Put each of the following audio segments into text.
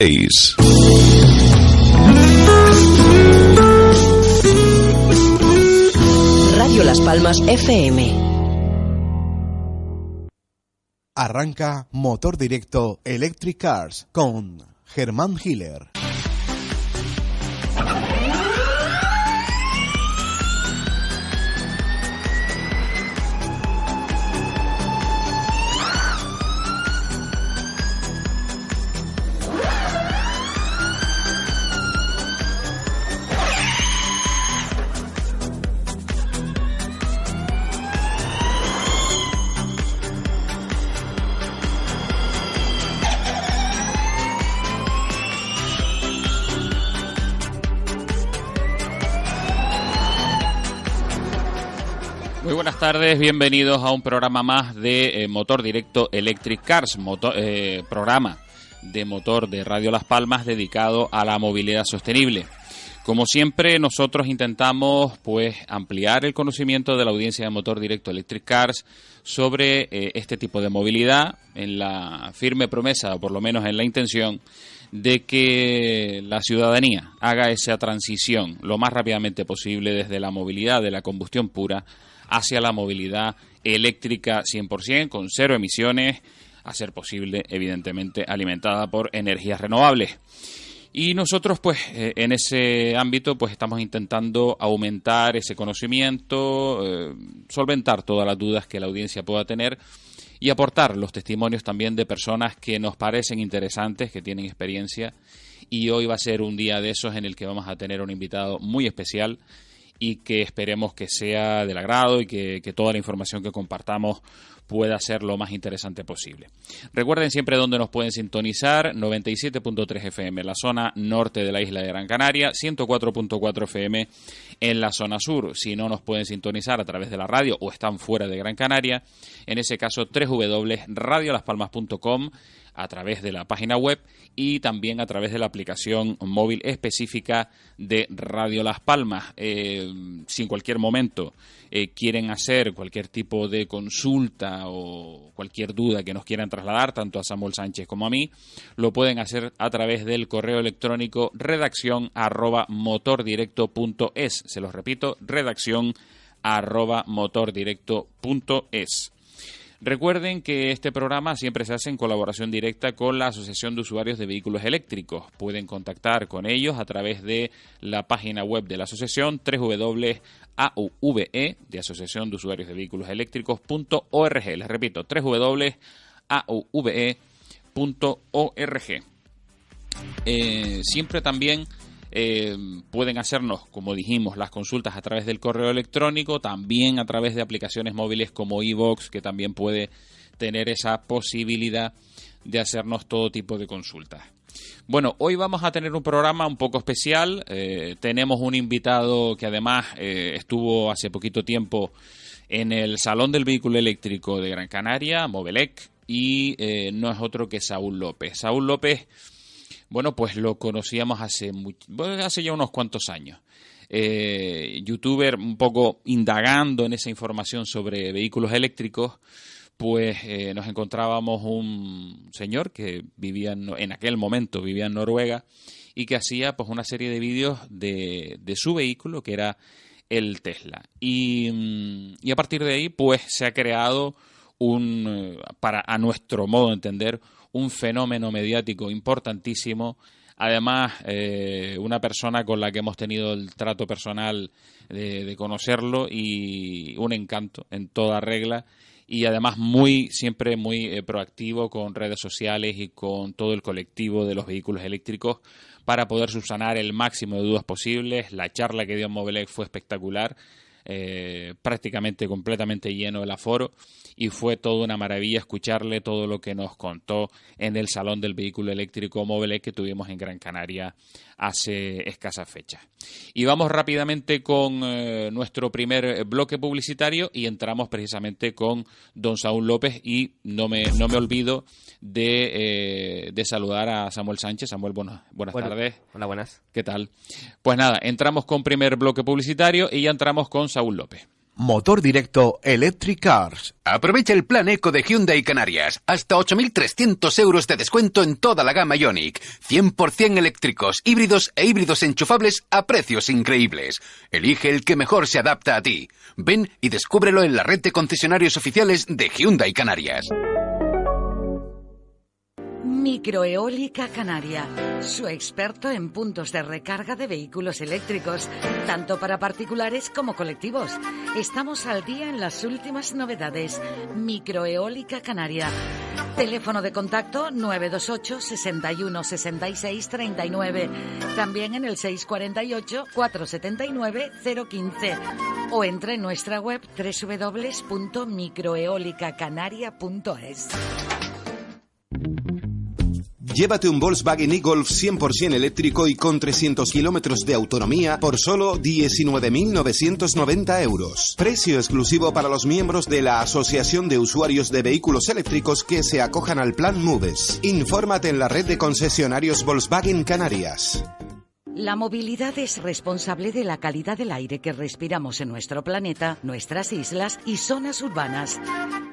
Radio Las Palmas FM. Arranca Motor Directo Electric Cars con Germán Hiller. Muy buenas tardes, bienvenidos a un programa más de Motor Directo Electric Cars, programa de motor de Radio Las Palmas dedicado a la movilidad sostenible. Como siempre, nosotros intentamos ampliar el conocimiento de la audiencia de Motor Directo Electric Cars sobre este tipo de movilidad, en la firme promesa, o por lo menos en la intención, de que la ciudadanía haga esa transición lo más rápidamente posible desde la movilidad de la combustión pura hacia la movilidad eléctrica 100%, con cero emisiones, a ser posible, evidentemente, alimentada por energías renovables. Y nosotros, en ese ámbito, estamos intentando aumentar ese conocimiento, solventar todas las dudas que la audiencia pueda tener y aportar los testimonios también de personas que nos parecen interesantes, que tienen experiencia. Y hoy va a ser un día de esos en el que vamos a tener un invitado muy especial y que esperemos que sea del agrado y que toda la información que compartamos pueda ser lo más interesante posible. Recuerden siempre dónde nos pueden sintonizar: 97.3 FM en la zona norte de la isla de Gran Canaria, 104.4 FM en la zona sur. Si no nos pueden sintonizar a través de la radio o están fuera de Gran Canaria, en ese caso www.radiolaspalmas.com, a través de la página web y también a través de la aplicación móvil específica de Radio Las Palmas. Si en cualquier momento quieren hacer cualquier tipo de consulta o cualquier duda que nos quieran trasladar, tanto a Samuel Sánchez como a mí, lo pueden hacer a través del correo electrónico redaccion@motordirecto.es. Se los repito, redaccion@motordirecto.es. Recuerden que este programa siempre se hace en colaboración directa con la Asociación de Usuarios de Vehículos Eléctricos. Pueden contactar con ellos a través de la página web de la asociación, www.auve, de Asociación de Usuarios de Vehículos Eléctricos.org. Les repito, www.auve.org. Siempre también pueden hacernos, como dijimos, las consultas a través del correo electrónico, también a través de aplicaciones móviles como iVoox, que también puede tener esa posibilidad de hacernos todo tipo de consultas. Bueno, hoy vamos a tener un programa un poco especial. Tenemos un invitado que además estuvo hace poquito tiempo en el Salón del Vehículo Eléctrico de Gran Canaria, Movelec, y no es otro que Saúl López. Saúl López, bueno, lo conocíamos hace ya unos cuantos años. Youtuber, un poco indagando en esa información sobre vehículos eléctricos, nos encontrábamos un señor que en aquel momento vivía en Noruega y que hacía una serie de vídeos de su vehículo, que era el Tesla. Y a partir de ahí, se ha creado a nuestro modo de entender, un fenómeno mediático importantísimo. Además, una persona con la que hemos tenido el trato personal de conocerlo, y un encanto en toda regla, y además siempre muy proactivo con redes sociales y con todo el colectivo de los vehículos eléctricos para poder subsanar el máximo de dudas posibles. La charla que dio en Movelec fue espectacular, prácticamente completamente lleno el aforo, y fue toda una maravilla escucharle todo lo que nos contó en el Salón del Vehículo Eléctrico Movelec que tuvimos en Gran Canaria hace escasas fechas. Y vamos rápidamente con nuestro primer bloque publicitario y entramos precisamente con don Saúl López, y no me olvido de saludar a Samuel Sánchez. Samuel, buenas tardes. Hola, buenas. ¿Qué tal? Pues nada, entramos con primer bloque publicitario y ya entramos con Saúl López. Motor Directo Electric Cars. Aprovecha el plan Eco de Hyundai Canarias. Hasta 8.300 euros de descuento en toda la gama Ioniq. 100% eléctricos, híbridos e híbridos enchufables a precios increíbles. Elige el que mejor se adapta a ti. Ven y descúbrelo en la red de concesionarios oficiales de Hyundai Canarias. Microeólica Canaria, su experto en puntos de recarga de vehículos eléctricos, tanto para particulares como colectivos. Estamos al día en las últimas novedades. Microeólica Canaria. Teléfono de contacto 928 61 66 39. También en el 648 479 015. O entra en nuestra web www.microeolicacanaria.es. Llévate un Volkswagen e-Golf 100% eléctrico y con 300 kilómetros de autonomía por solo 19.990 euros. Precio exclusivo para los miembros de la Asociación de Usuarios de Vehículos Eléctricos que se acojan al Plan MOVES. Infórmate en la red de concesionarios Volkswagen Canarias. La movilidad es responsable de la calidad del aire que respiramos en nuestro planeta, nuestras islas y zonas urbanas.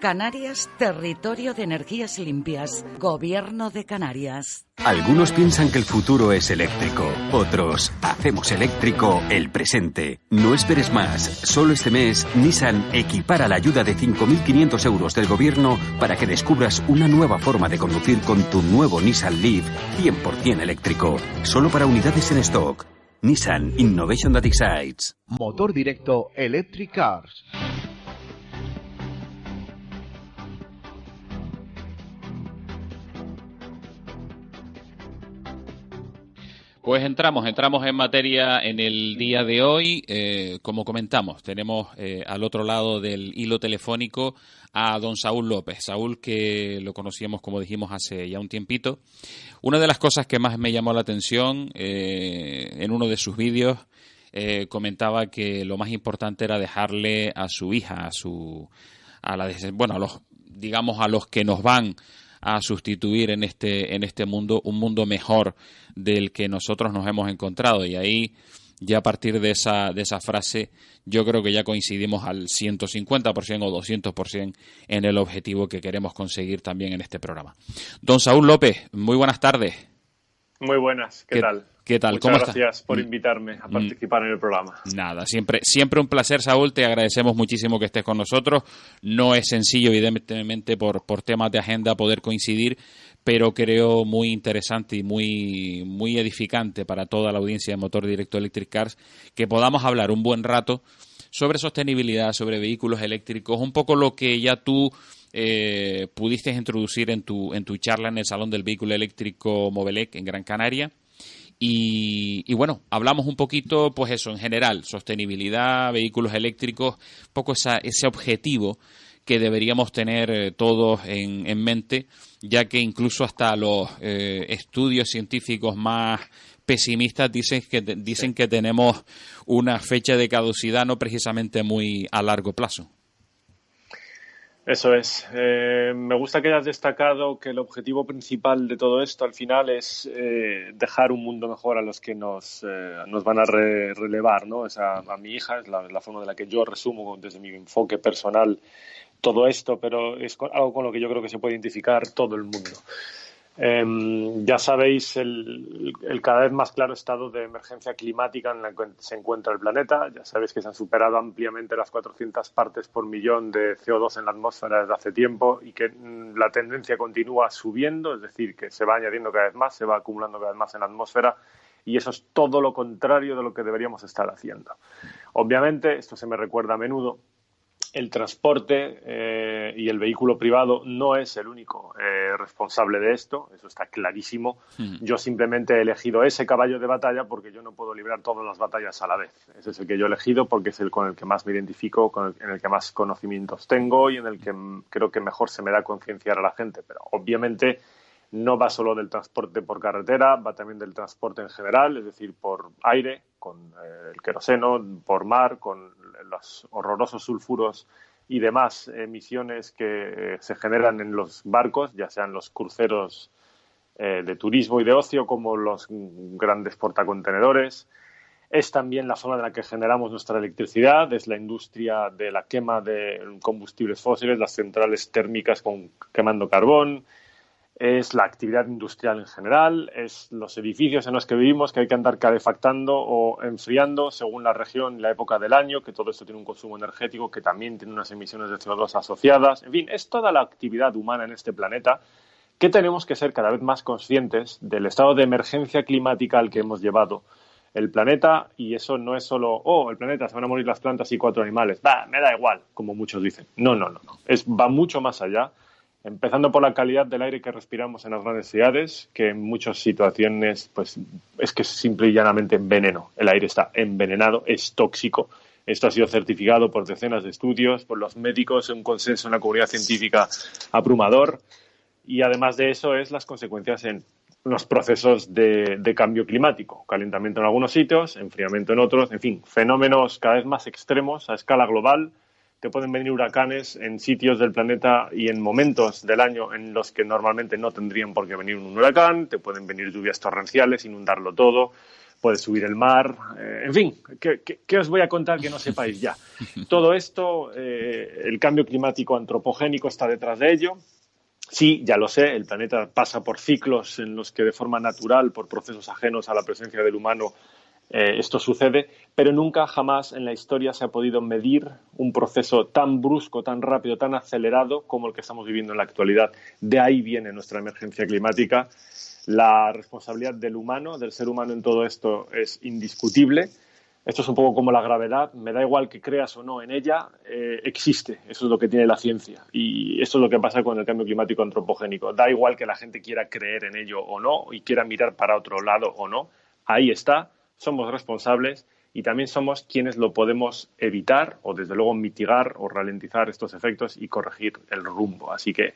Canarias, territorio de energías limpias. Gobierno de Canarias. Algunos piensan que el futuro es eléctrico. Otros, hacemos eléctrico el presente. No esperes más. Solo este mes, Nissan equipara la ayuda de 5.500 euros del gobierno para que descubras una nueva forma de conducir con tu nuevo Nissan Leaf 100% eléctrico. Solo para unidades en stock. Nissan Innovation that excites. Motor Directo Electric Cars. Pues entramos en materia en el día de hoy. Como comentamos, tenemos al otro lado del hilo telefónico a don Saúl López. Saúl, que lo conocíamos, como dijimos, hace ya un tiempito. Una de las cosas que más me llamó la atención en uno de sus vídeos, comentaba que lo más importante era dejarle a su hija, a los que nos van a sustituir en este mundo, un mundo mejor del que nosotros nos hemos encontrado. Y ahí, ya a partir de esa frase, yo creo que ya coincidimos al 150% o 200% en el objetivo que queremos conseguir también en este programa. Don Saúl López, muy buenas tardes. Muy buenas, ¿qué tal? ¿Qué tal? Muchas gracias por invitarme a participar en el programa. Nada, siempre un placer, Saúl. Te agradecemos muchísimo que estés con nosotros. No es sencillo, evidentemente, por temas de agenda poder coincidir, pero creo muy interesante y muy edificante para toda la audiencia de Motor Directo Electric Cars que podamos hablar un buen rato sobre sostenibilidad, sobre vehículos eléctricos, un poco lo que ya tú pudiste introducir en tu charla en el Salón del Vehículo Eléctrico Movelec en Gran Canaria. Y bueno, hablamos un poquito, pues eso, en general, sostenibilidad, vehículos eléctricos, un poco ese objetivo que deberíamos tener todos en mente, ya que incluso hasta los estudios científicos más pesimistas dicen que tenemos una fecha de caducidad no precisamente muy a largo plazo. Eso es. Me gusta que hayas destacado que el objetivo principal de todo esto al final es dejar un mundo mejor a los que nos van a relevar, ¿no? A mi hija es la forma de la que yo resumo desde mi enfoque personal todo esto, pero es algo con lo que yo creo que se puede identificar todo el mundo. Ya sabéis el cada vez más claro estado de emergencia climática en la que se encuentra el planeta. Ya sabéis que se han superado ampliamente las 400 partes por millón de CO2 en la atmósfera desde hace tiempo y que la tendencia continúa subiendo, es decir, que se va añadiendo cada vez más, se va acumulando cada vez más en la atmósfera y eso es todo lo contrario de lo que deberíamos estar haciendo. Obviamente, esto se me recuerda a menudo, el transporte y el vehículo privado no es el único responsable de esto, eso está clarísimo. Yo simplemente he elegido ese caballo de batalla porque yo no puedo librar todas las batallas a la vez. Ese es el que yo he elegido porque es el con el que más me identifico, en el que más conocimientos tengo y en el que creo que mejor se me da concienciar a la gente. Pero obviamente no va solo del transporte por carretera, va también del transporte en general, es decir, por aire, con el queroseno, por mar, con los horrorosos sulfuros y demás emisiones que se generan en los barcos, ya sean los cruceros de turismo y de ocio como los grandes portacontenedores. es también la forma en la que generamos nuestra electricidad, es la industria de la quema de combustibles fósiles, las centrales térmicas quemando carbón, es la actividad industrial en general, es los edificios en los que vivimos que hay que andar calefactando o enfriando según la región y la época del año, que todo esto tiene un consumo energético que también tiene unas emisiones de CO2 asociadas. En fin, es toda la actividad humana en este planeta que tenemos que ser cada vez más conscientes del estado de emergencia climática al que hemos llevado el planeta, y eso no es solo, el planeta, se van a morir las plantas y 4 animales, me da igual, como muchos dicen. No. Va mucho más allá, empezando por la calidad del aire que respiramos en las grandes ciudades, que en muchas situaciones pues es que es simple y llanamente veneno. El aire está envenenado, es tóxico. Esto ha sido certificado por decenas de estudios, por los médicos, un consenso en la comunidad científica abrumador. Y además de eso es las consecuencias en los procesos de cambio climático, calentamiento en algunos sitios, enfriamiento en otros, en fin, fenómenos cada vez más extremos a escala global. Te pueden venir huracanes en sitios del planeta y en momentos del año en los que normalmente no tendrían por qué venir un huracán, te pueden venir lluvias torrenciales, inundarlo todo, puede subir el mar, en fin, ¿qué os voy a contar que no sepáis ya? Todo esto, el cambio climático antropogénico está detrás de ello. Sí, ya lo sé, el planeta pasa por ciclos en los que de forma natural, por procesos ajenos a la presencia del humano, esto sucede, pero nunca jamás en la historia se ha podido medir un proceso tan brusco, tan rápido, tan acelerado como el que estamos viviendo en la actualidad. De ahí viene nuestra emergencia climática. La responsabilidad del humano, del ser humano en todo esto es indiscutible. Esto es un poco como la gravedad, me da igual que creas o no en ella, existe, eso es lo que tiene la ciencia y eso es lo que pasa con el cambio climático antropogénico. Da igual que la gente quiera creer en ello o no y quiera mirar para otro lado o no, ahí está, somos responsables y también somos quienes lo podemos evitar o desde luego mitigar o ralentizar estos efectos y corregir el rumbo. Así que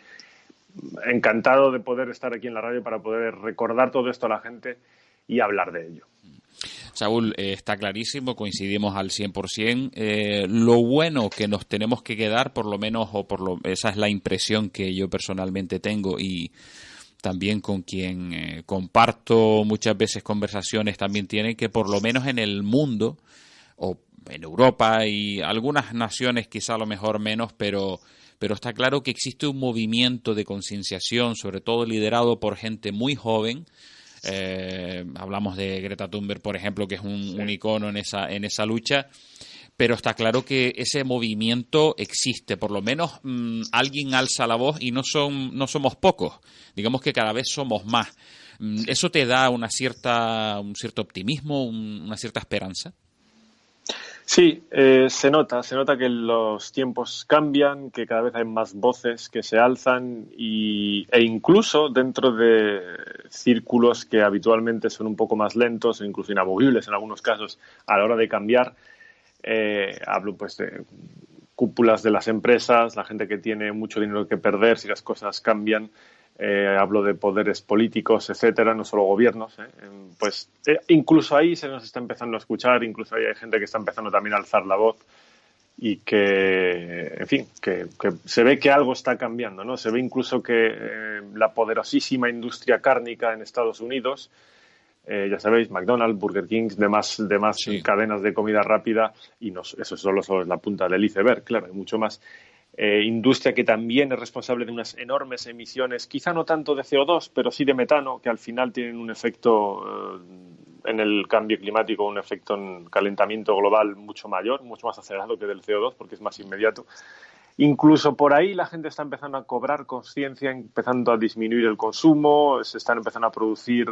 encantado de poder estar aquí en la radio para poder recordar todo esto a la gente y hablar de ello. Saúl, está clarísimo, coincidimos al 100%. Lo bueno que nos tenemos que quedar, por lo menos, esa es la impresión que yo personalmente tengo y también con quien comparto muchas veces conversaciones también tienen, que por lo menos en el mundo, o en Europa y algunas naciones quizá a lo mejor menos, pero está claro que existe un movimiento de concienciación, sobre todo liderado por gente muy joven. Hablamos de Greta Thunberg, por ejemplo, que es un icono en esa lucha, pero está claro que ese movimiento existe, por lo menos alguien alza la voz y no somos pocos, digamos que cada vez somos más. ¿Eso te da un cierto optimismo, una cierta esperanza? Sí, se nota que los tiempos cambian, que cada vez hay más voces que se alzan e incluso dentro de círculos que habitualmente son un poco más lentos e incluso inamovibles en algunos casos a la hora de cambiar. Hablo pues de cúpulas de las empresas, la gente que tiene mucho dinero que perder si las cosas cambian. Hablo de poderes políticos, etcétera, no solo gobiernos. Incluso ahí se nos está empezando a escuchar, incluso ahí hay gente que está empezando también a alzar la voz y que, en fin, que se ve que algo está cambiando, ¿no? Se ve incluso que la poderosísima industria cárnica en Estados Unidos, ya sabéis, McDonald's, Burger King, demás sí, cadenas de comida rápida, y no, eso solo es la punta del iceberg, claro, hay mucho más. Industria que también es responsable de unas enormes emisiones, quizá no tanto de CO2, pero sí de metano, que al final tienen un efecto en el cambio climático, un efecto en calentamiento global mucho mayor, mucho más acelerado que del CO2, porque es más inmediato. Incluso por ahí la gente está empezando a cobrar conciencia, empezando a disminuir el consumo, se están empezando a producir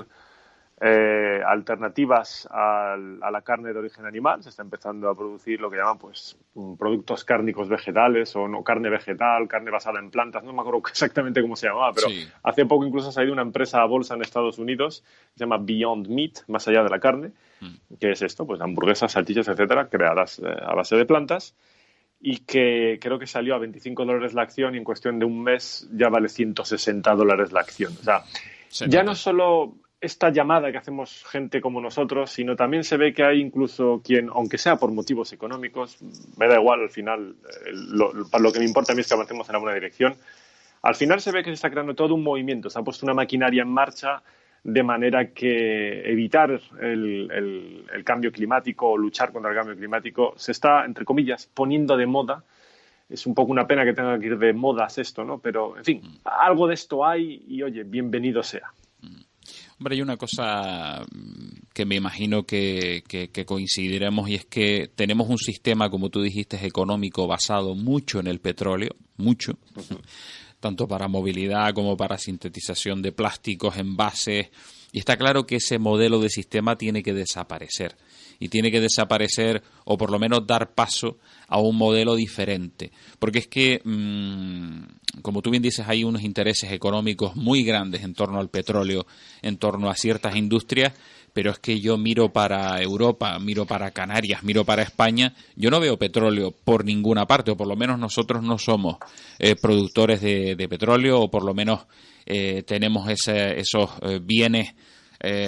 alternativas a la carne de origen animal, se está empezando a producir lo que llaman pues productos cárnicos vegetales o no, carne vegetal, carne basada en plantas, no me acuerdo exactamente cómo se llamaba, pero sí. Hace poco incluso ha salido una empresa a bolsa en Estados Unidos, se llama Beyond Meat, más allá de la carne, que es esto, pues hamburguesas, salchichas, etcétera, creadas a base de plantas, y que creo que salió a $25 la acción y en cuestión de un mes ya vale $160 la acción. O sea, ya no solo esta llamada que hacemos gente como nosotros, sino también se ve que hay incluso quien, aunque sea por motivos económicos, me da igual al final, lo que me importa a mí es que avancemos en la buena dirección, al final se ve que se está creando todo un movimiento, se ha puesto una maquinaria en marcha de manera que evitar el cambio climático o luchar contra el cambio climático se está, entre comillas, poniendo de moda. Es un poco una pena que tenga que ir de modas esto, ¿no? Pero, en fin, algo de esto hay y, oye, bienvenido sea. Hombre, hay una cosa que me imagino que coincidiremos, y es que tenemos un sistema, como tú dijiste, económico basado mucho en el petróleo, mucho, tanto para movilidad como para sintetización de plásticos, envases, y está claro que ese modelo de sistema tiene que desaparecer. Y tiene que desaparecer, o por lo menos dar paso a un modelo diferente. Porque es que, como tú bien dices, hay unos intereses económicos muy grandes en torno al petróleo, en torno a ciertas industrias, pero es que yo miro para Europa, miro para Canarias, miro para España, yo no veo petróleo por ninguna parte, o por lo menos nosotros no somos productores de petróleo, o por lo menos tenemos esos bienes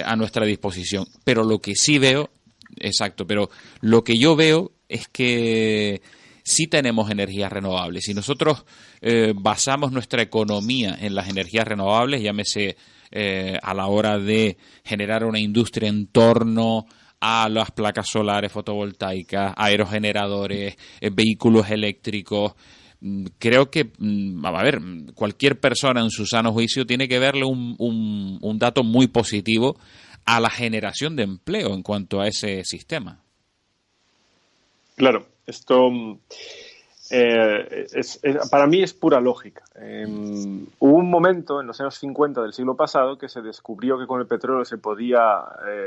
a nuestra disposición. Pero lo que sí veo... Exacto, pero lo que yo veo es que sí tenemos energías renovables. Si nosotros basamos nuestra economía en las energías renovables, llámese a la hora de generar una industria en torno a las placas solares fotovoltaicas, aerogeneradores, vehículos eléctricos, creo que, a ver, cualquier persona en su sano juicio tiene que verle un dato muy positivo a la generación de empleo en cuanto a ese sistema. Claro, esto para mí es pura lógica. Hubo un momento en los años 50 del siglo pasado que se descubrió que con el petróleo se podía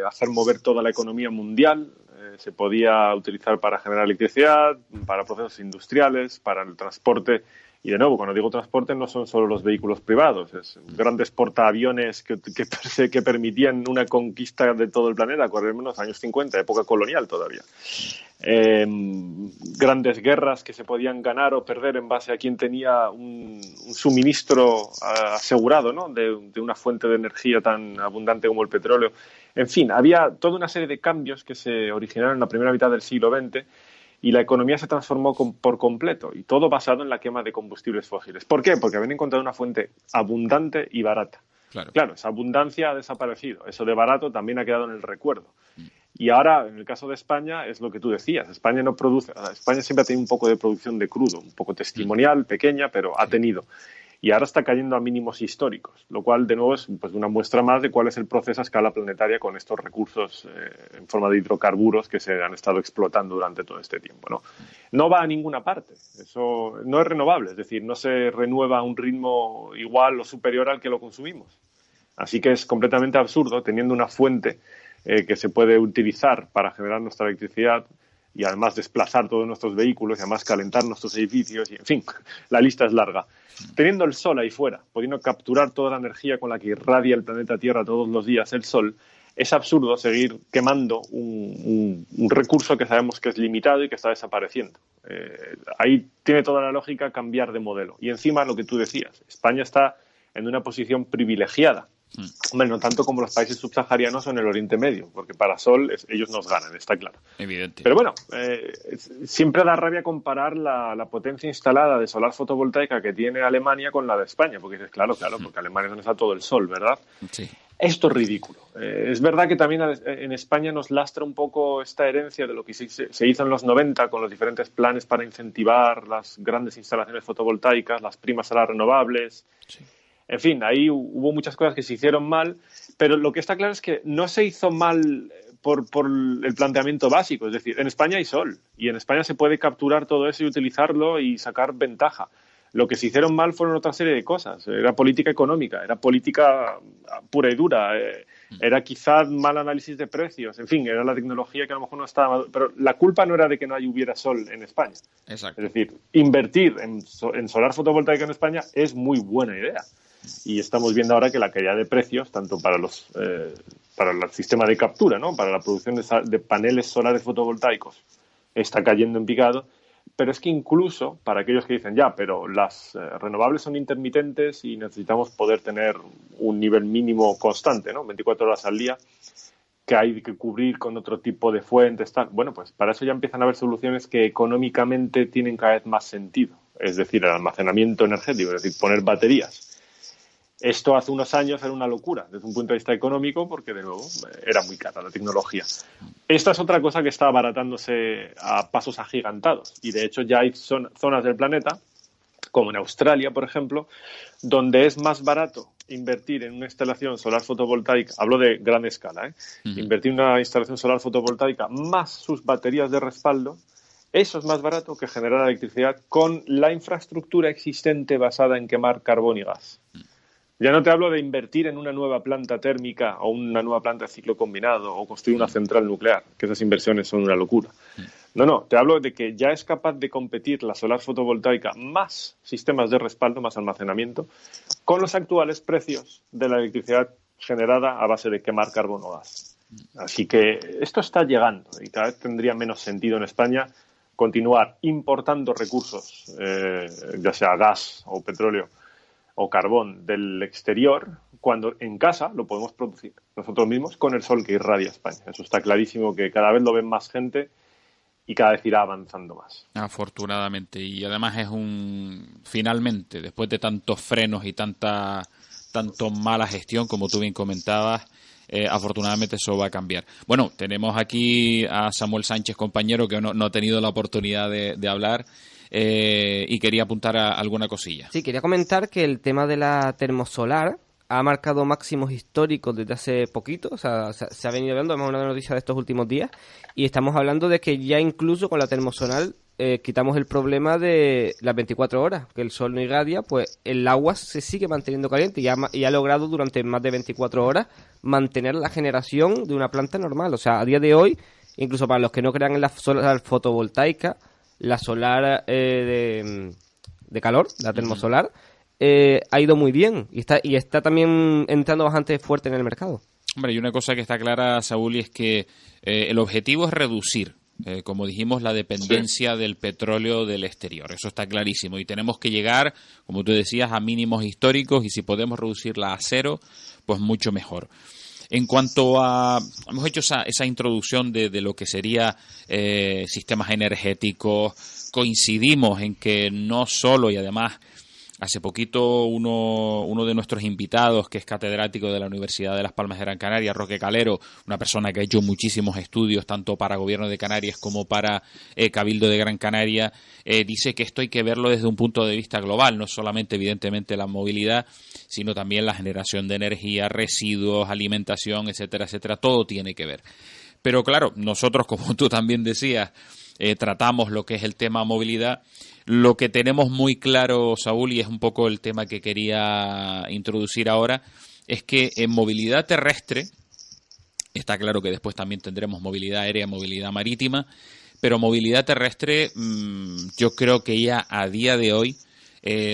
hacer mover toda la economía mundial, se podía utilizar para generar electricidad, para procesos industriales, para el transporte. Y de nuevo, cuando digo transporte, no son solo los vehículos privados, es grandes portaaviones que permitían una conquista de todo el planeta, correr en los años 50, época colonial todavía. Grandes guerras que se podían ganar o perder en base a quien tenía un suministro asegurado, ¿no? de una fuente de energía tan abundante como el petróleo. En fin, había toda una serie de cambios que se originaron en la primera mitad del siglo XX, y la economía se transformó por completo, y todo basado en la quema de combustibles fósiles. ¿Por qué? Porque habían encontrado una fuente abundante y barata. Claro, esa abundancia ha desaparecido. Eso de barato también ha quedado en el recuerdo. Y ahora, en el caso de España, es lo que tú decías. España siempre ha tenido un poco de producción de crudo, un poco testimonial, pequeña, pero ha tenido. Y ahora está cayendo a mínimos históricos, lo cual, de nuevo, es pues una muestra más de cuál es el proceso a escala planetaria con estos recursos en forma de hidrocarburos que se han estado explotando durante todo este tiempo, No va a ninguna parte. Eso no es renovable, es decir, no se renueva a un ritmo igual o superior al que lo consumimos. Así que es completamente absurdo, teniendo una fuente que se puede utilizar para generar nuestra electricidad, y además desplazar todos nuestros vehículos y además calentar nuestros edificios, y en fin, la lista es larga. Teniendo el sol ahí fuera, pudiendo capturar toda la energía con la que irradia el planeta Tierra todos los días el sol, es absurdo seguir quemando un recurso que sabemos que es limitado y que está desapareciendo. Ahí tiene toda la lógica cambiar de modelo. Y encima, lo que tú decías, España está en una posición privilegiada. Hombre, no tanto como los países subsaharianos o en el Oriente Medio, porque para sol ellos nos ganan, está claro. Evidente. Pero bueno, siempre da rabia comparar la potencia instalada de solar fotovoltaica que tiene Alemania con la de España, porque dices, claro, porque Alemania es donde está todo el sol, ¿verdad? Sí. Esto es ridículo. Es verdad que también en España nos lastra un poco esta herencia de lo que se hizo en los 90 con los diferentes planes para incentivar las grandes instalaciones fotovoltaicas, las primas a las renovables. Sí. En fin, ahí hubo muchas cosas que se hicieron mal, pero lo que está claro es que no se hizo mal por el planteamiento básico. Es decir, en España hay sol y en España se puede capturar todo eso y utilizarlo y sacar ventaja. Lo que se hicieron mal fueron otra serie de cosas. Era política económica, era política pura y dura, era quizás mal análisis de precios. En fin, era la tecnología que a lo mejor no estaba... Pero la culpa no era de que no hubiera sol en España. Exacto. Es decir, invertir en solar fotovoltaico en España es muy buena idea. Y estamos viendo ahora que la caída de precios, tanto para el sistema de captura, ¿no? Para la producción de paneles solares fotovoltaicos, está cayendo en picado. Pero es que incluso para aquellos que dicen, pero las renovables son intermitentes y necesitamos poder tener un nivel mínimo constante, ¿no? 24 horas al día, que hay que cubrir con otro tipo de fuentes, tal. Bueno, pues para eso ya empiezan a haber soluciones que económicamente tienen cada vez más sentido. Es decir, el almacenamiento energético, es decir, poner baterías. Esto hace unos años era una locura desde un punto de vista económico porque, de nuevo, era muy cara la tecnología. Esta es otra cosa que está abaratándose a pasos agigantados y, de hecho, ya hay zonas del planeta, como en Australia, por ejemplo, donde es más barato invertir en una instalación solar fotovoltaica, hablo de gran escala, invertir en una instalación solar fotovoltaica más sus baterías de respaldo, eso es más barato que generar electricidad con la infraestructura existente basada en quemar carbón y gas. Ya no te hablo de invertir en una nueva planta térmica o una nueva planta de ciclo combinado o construir una central nuclear, que esas inversiones son una locura. No, te hablo de que ya es capaz de competir la solar fotovoltaica más sistemas de respaldo, más almacenamiento, con los actuales precios de la electricidad generada a base de quemar carbón o gas. Así que esto está llegando y cada vez tendría menos sentido en España continuar importando recursos, ya sea gas o petróleo o carbón del exterior, cuando en casa lo podemos producir nosotros mismos con el sol que irradia España. Eso está clarísimo, que cada vez lo ven más gente y cada vez irá avanzando más. Afortunadamente. Y además finalmente, después de tantos frenos y tanto mala gestión, como tú bien comentabas, afortunadamente eso va a cambiar. Bueno, tenemos aquí a Samuel Sánchez, compañero, que no ha tenido la oportunidad de hablar. Y quería apuntar a alguna cosilla. Sí, quería comentar que el tema de la termosolar ha marcado máximos históricos desde hace poquito, o sea, se ha venido viendo, hemos una noticia de estos últimos días, y estamos hablando de que ya incluso con la termosolar quitamos el problema de las 24 horas, que el sol no irradia, pues el agua se sigue manteniendo caliente y ha logrado durante más de 24 horas mantener la generación de una planta normal. O sea, a día de hoy, incluso para los que no crean en la solar fotovoltaica, la solar de calor, la termosolar, ha ido muy bien y está también entrando bastante fuerte en el mercado. Hombre, y una cosa que está clara, Saúl, y es que el objetivo es reducir, como dijimos, la dependencia del petróleo del exterior. Eso está clarísimo y tenemos que llegar, como tú decías, a mínimos históricos y si podemos reducirla a cero, pues mucho mejor. En cuanto a... Hemos hecho esa introducción de lo que sería sistemas energéticos. Coincidimos en que no solo, y además hace poquito uno de nuestros invitados, que es catedrático de la Universidad de Las Palmas de Gran Canaria, Roque Calero, una persona que ha hecho muchísimos estudios tanto para Gobierno de Canarias como para Cabildo de Gran Canaria, dice que esto hay que verlo desde un punto de vista global, no solamente evidentemente la movilidad, sino también la generación de energía, residuos, alimentación, etcétera, etcétera, todo tiene que ver. Pero claro, nosotros, como tú también decías, tratamos lo que es el tema movilidad. Lo que tenemos muy claro, Saúl, y es un poco el tema que quería introducir ahora, es que en movilidad terrestre, está claro que después también tendremos movilidad aérea, movilidad marítima, pero movilidad terrestre, yo creo que ya a día de hoy,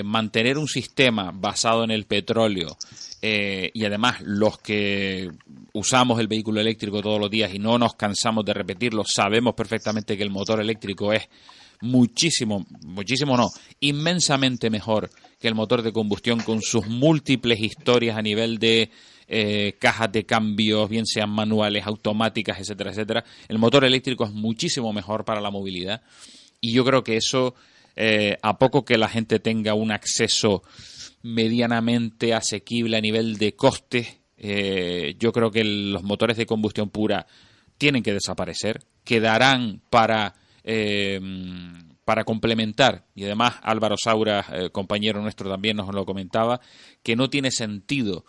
mantener un sistema basado en el petróleo y además los que usamos el vehículo eléctrico todos los días y no nos cansamos de repetirlo, sabemos perfectamente que el motor eléctrico es inmensamente mejor que el motor de combustión con sus múltiples historias a nivel de cajas de cambios, bien sean manuales, automáticas, etcétera, etcétera. El motor eléctrico es muchísimo mejor para la movilidad y yo creo que eso, a poco que la gente tenga un acceso medianamente asequible a nivel de costes, yo creo que los motores de combustión pura tienen que desaparecer, quedarán para complementar, y además Álvaro Saura, compañero nuestro, también nos lo comentaba, que no tiene sentido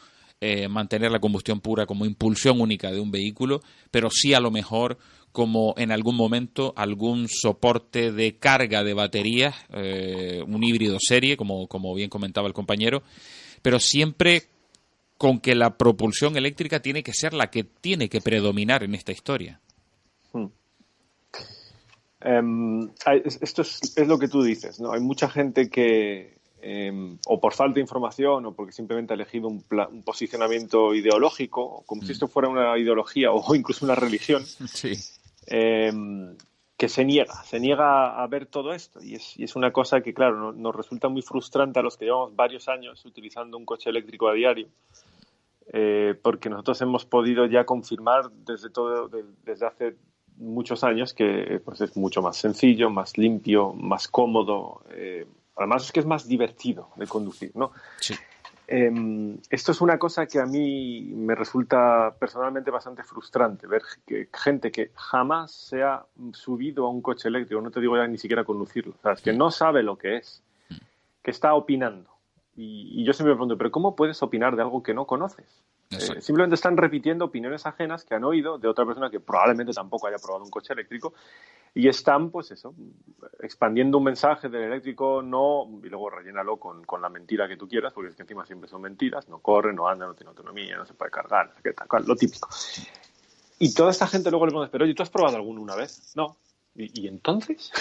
mantener la combustión pura como impulsión única de un vehículo, pero sí a lo mejor como en algún momento algún soporte de carga de baterías, un híbrido serie, como bien comentaba el compañero, pero siempre con que la propulsión eléctrica tiene que ser la que tiene que predominar en esta historia. Esto es lo que tú dices, ¿no? Hay mucha gente que, o por falta de información o porque simplemente ha elegido un posicionamiento ideológico, como si esto fuera una ideología o incluso una religión, sí. Que se niega a ver todo esto. Y es una cosa que, claro, nos resulta muy frustrante a los que llevamos varios años utilizando un coche eléctrico a diario, porque nosotros hemos podido ya confirmar desde hace muchos años que pues es mucho más sencillo, más limpio, más cómodo. Además es que es más divertido de conducir, ¿no? Sí. Esto es una cosa que a mí me resulta personalmente bastante frustrante, ver que gente que jamás se ha subido a un coche eléctrico, no te digo ya ni siquiera conducirlo, o sea, es que no sabe lo que es, que está opinando. Y yo siempre me pregunto, ¿pero cómo puedes opinar de algo que no conoces? Simplemente están repitiendo opiniones ajenas que han oído de otra persona que probablemente tampoco haya probado un coche eléctrico y están, pues eso, expandiendo un mensaje del eléctrico, no, y luego rellénalo con la mentira que tú quieras, porque es que encima siempre son mentiras, no corre, no anda, no tiene autonomía, no se puede cargar, no sé qué, tal cual, lo típico. Y toda esta gente luego le pregunta, pero oye, ¿tú has probado alguno una vez? No. ¿Y entonces?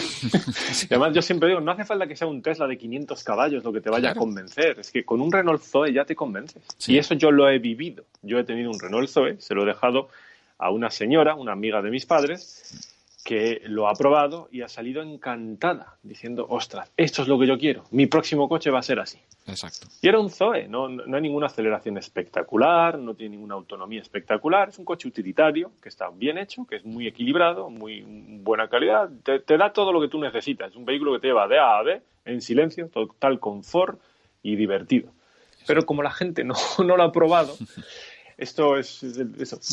Y además yo siempre digo, no hace falta que sea un Tesla de 500 caballos lo que te vaya a convencer, es que con un Renault Zoe ya te convences. Sí. Y eso yo lo he vivido. Yo he tenido un Renault Zoe, se lo he dejado a una señora, una amiga de mis padres, que lo ha probado y ha salido encantada, diciendo, ostras, esto es lo que yo quiero, mi próximo coche va a ser así. Exacto. Y era un Zoe, no hay ninguna aceleración espectacular, no tiene ninguna autonomía espectacular, es un coche utilitario que está bien hecho, que es muy equilibrado, muy buena calidad, te da todo lo que tú necesitas, es un vehículo que te lleva de A a B en silencio, total confort y divertido. Pero como la gente no lo ha probado, esto es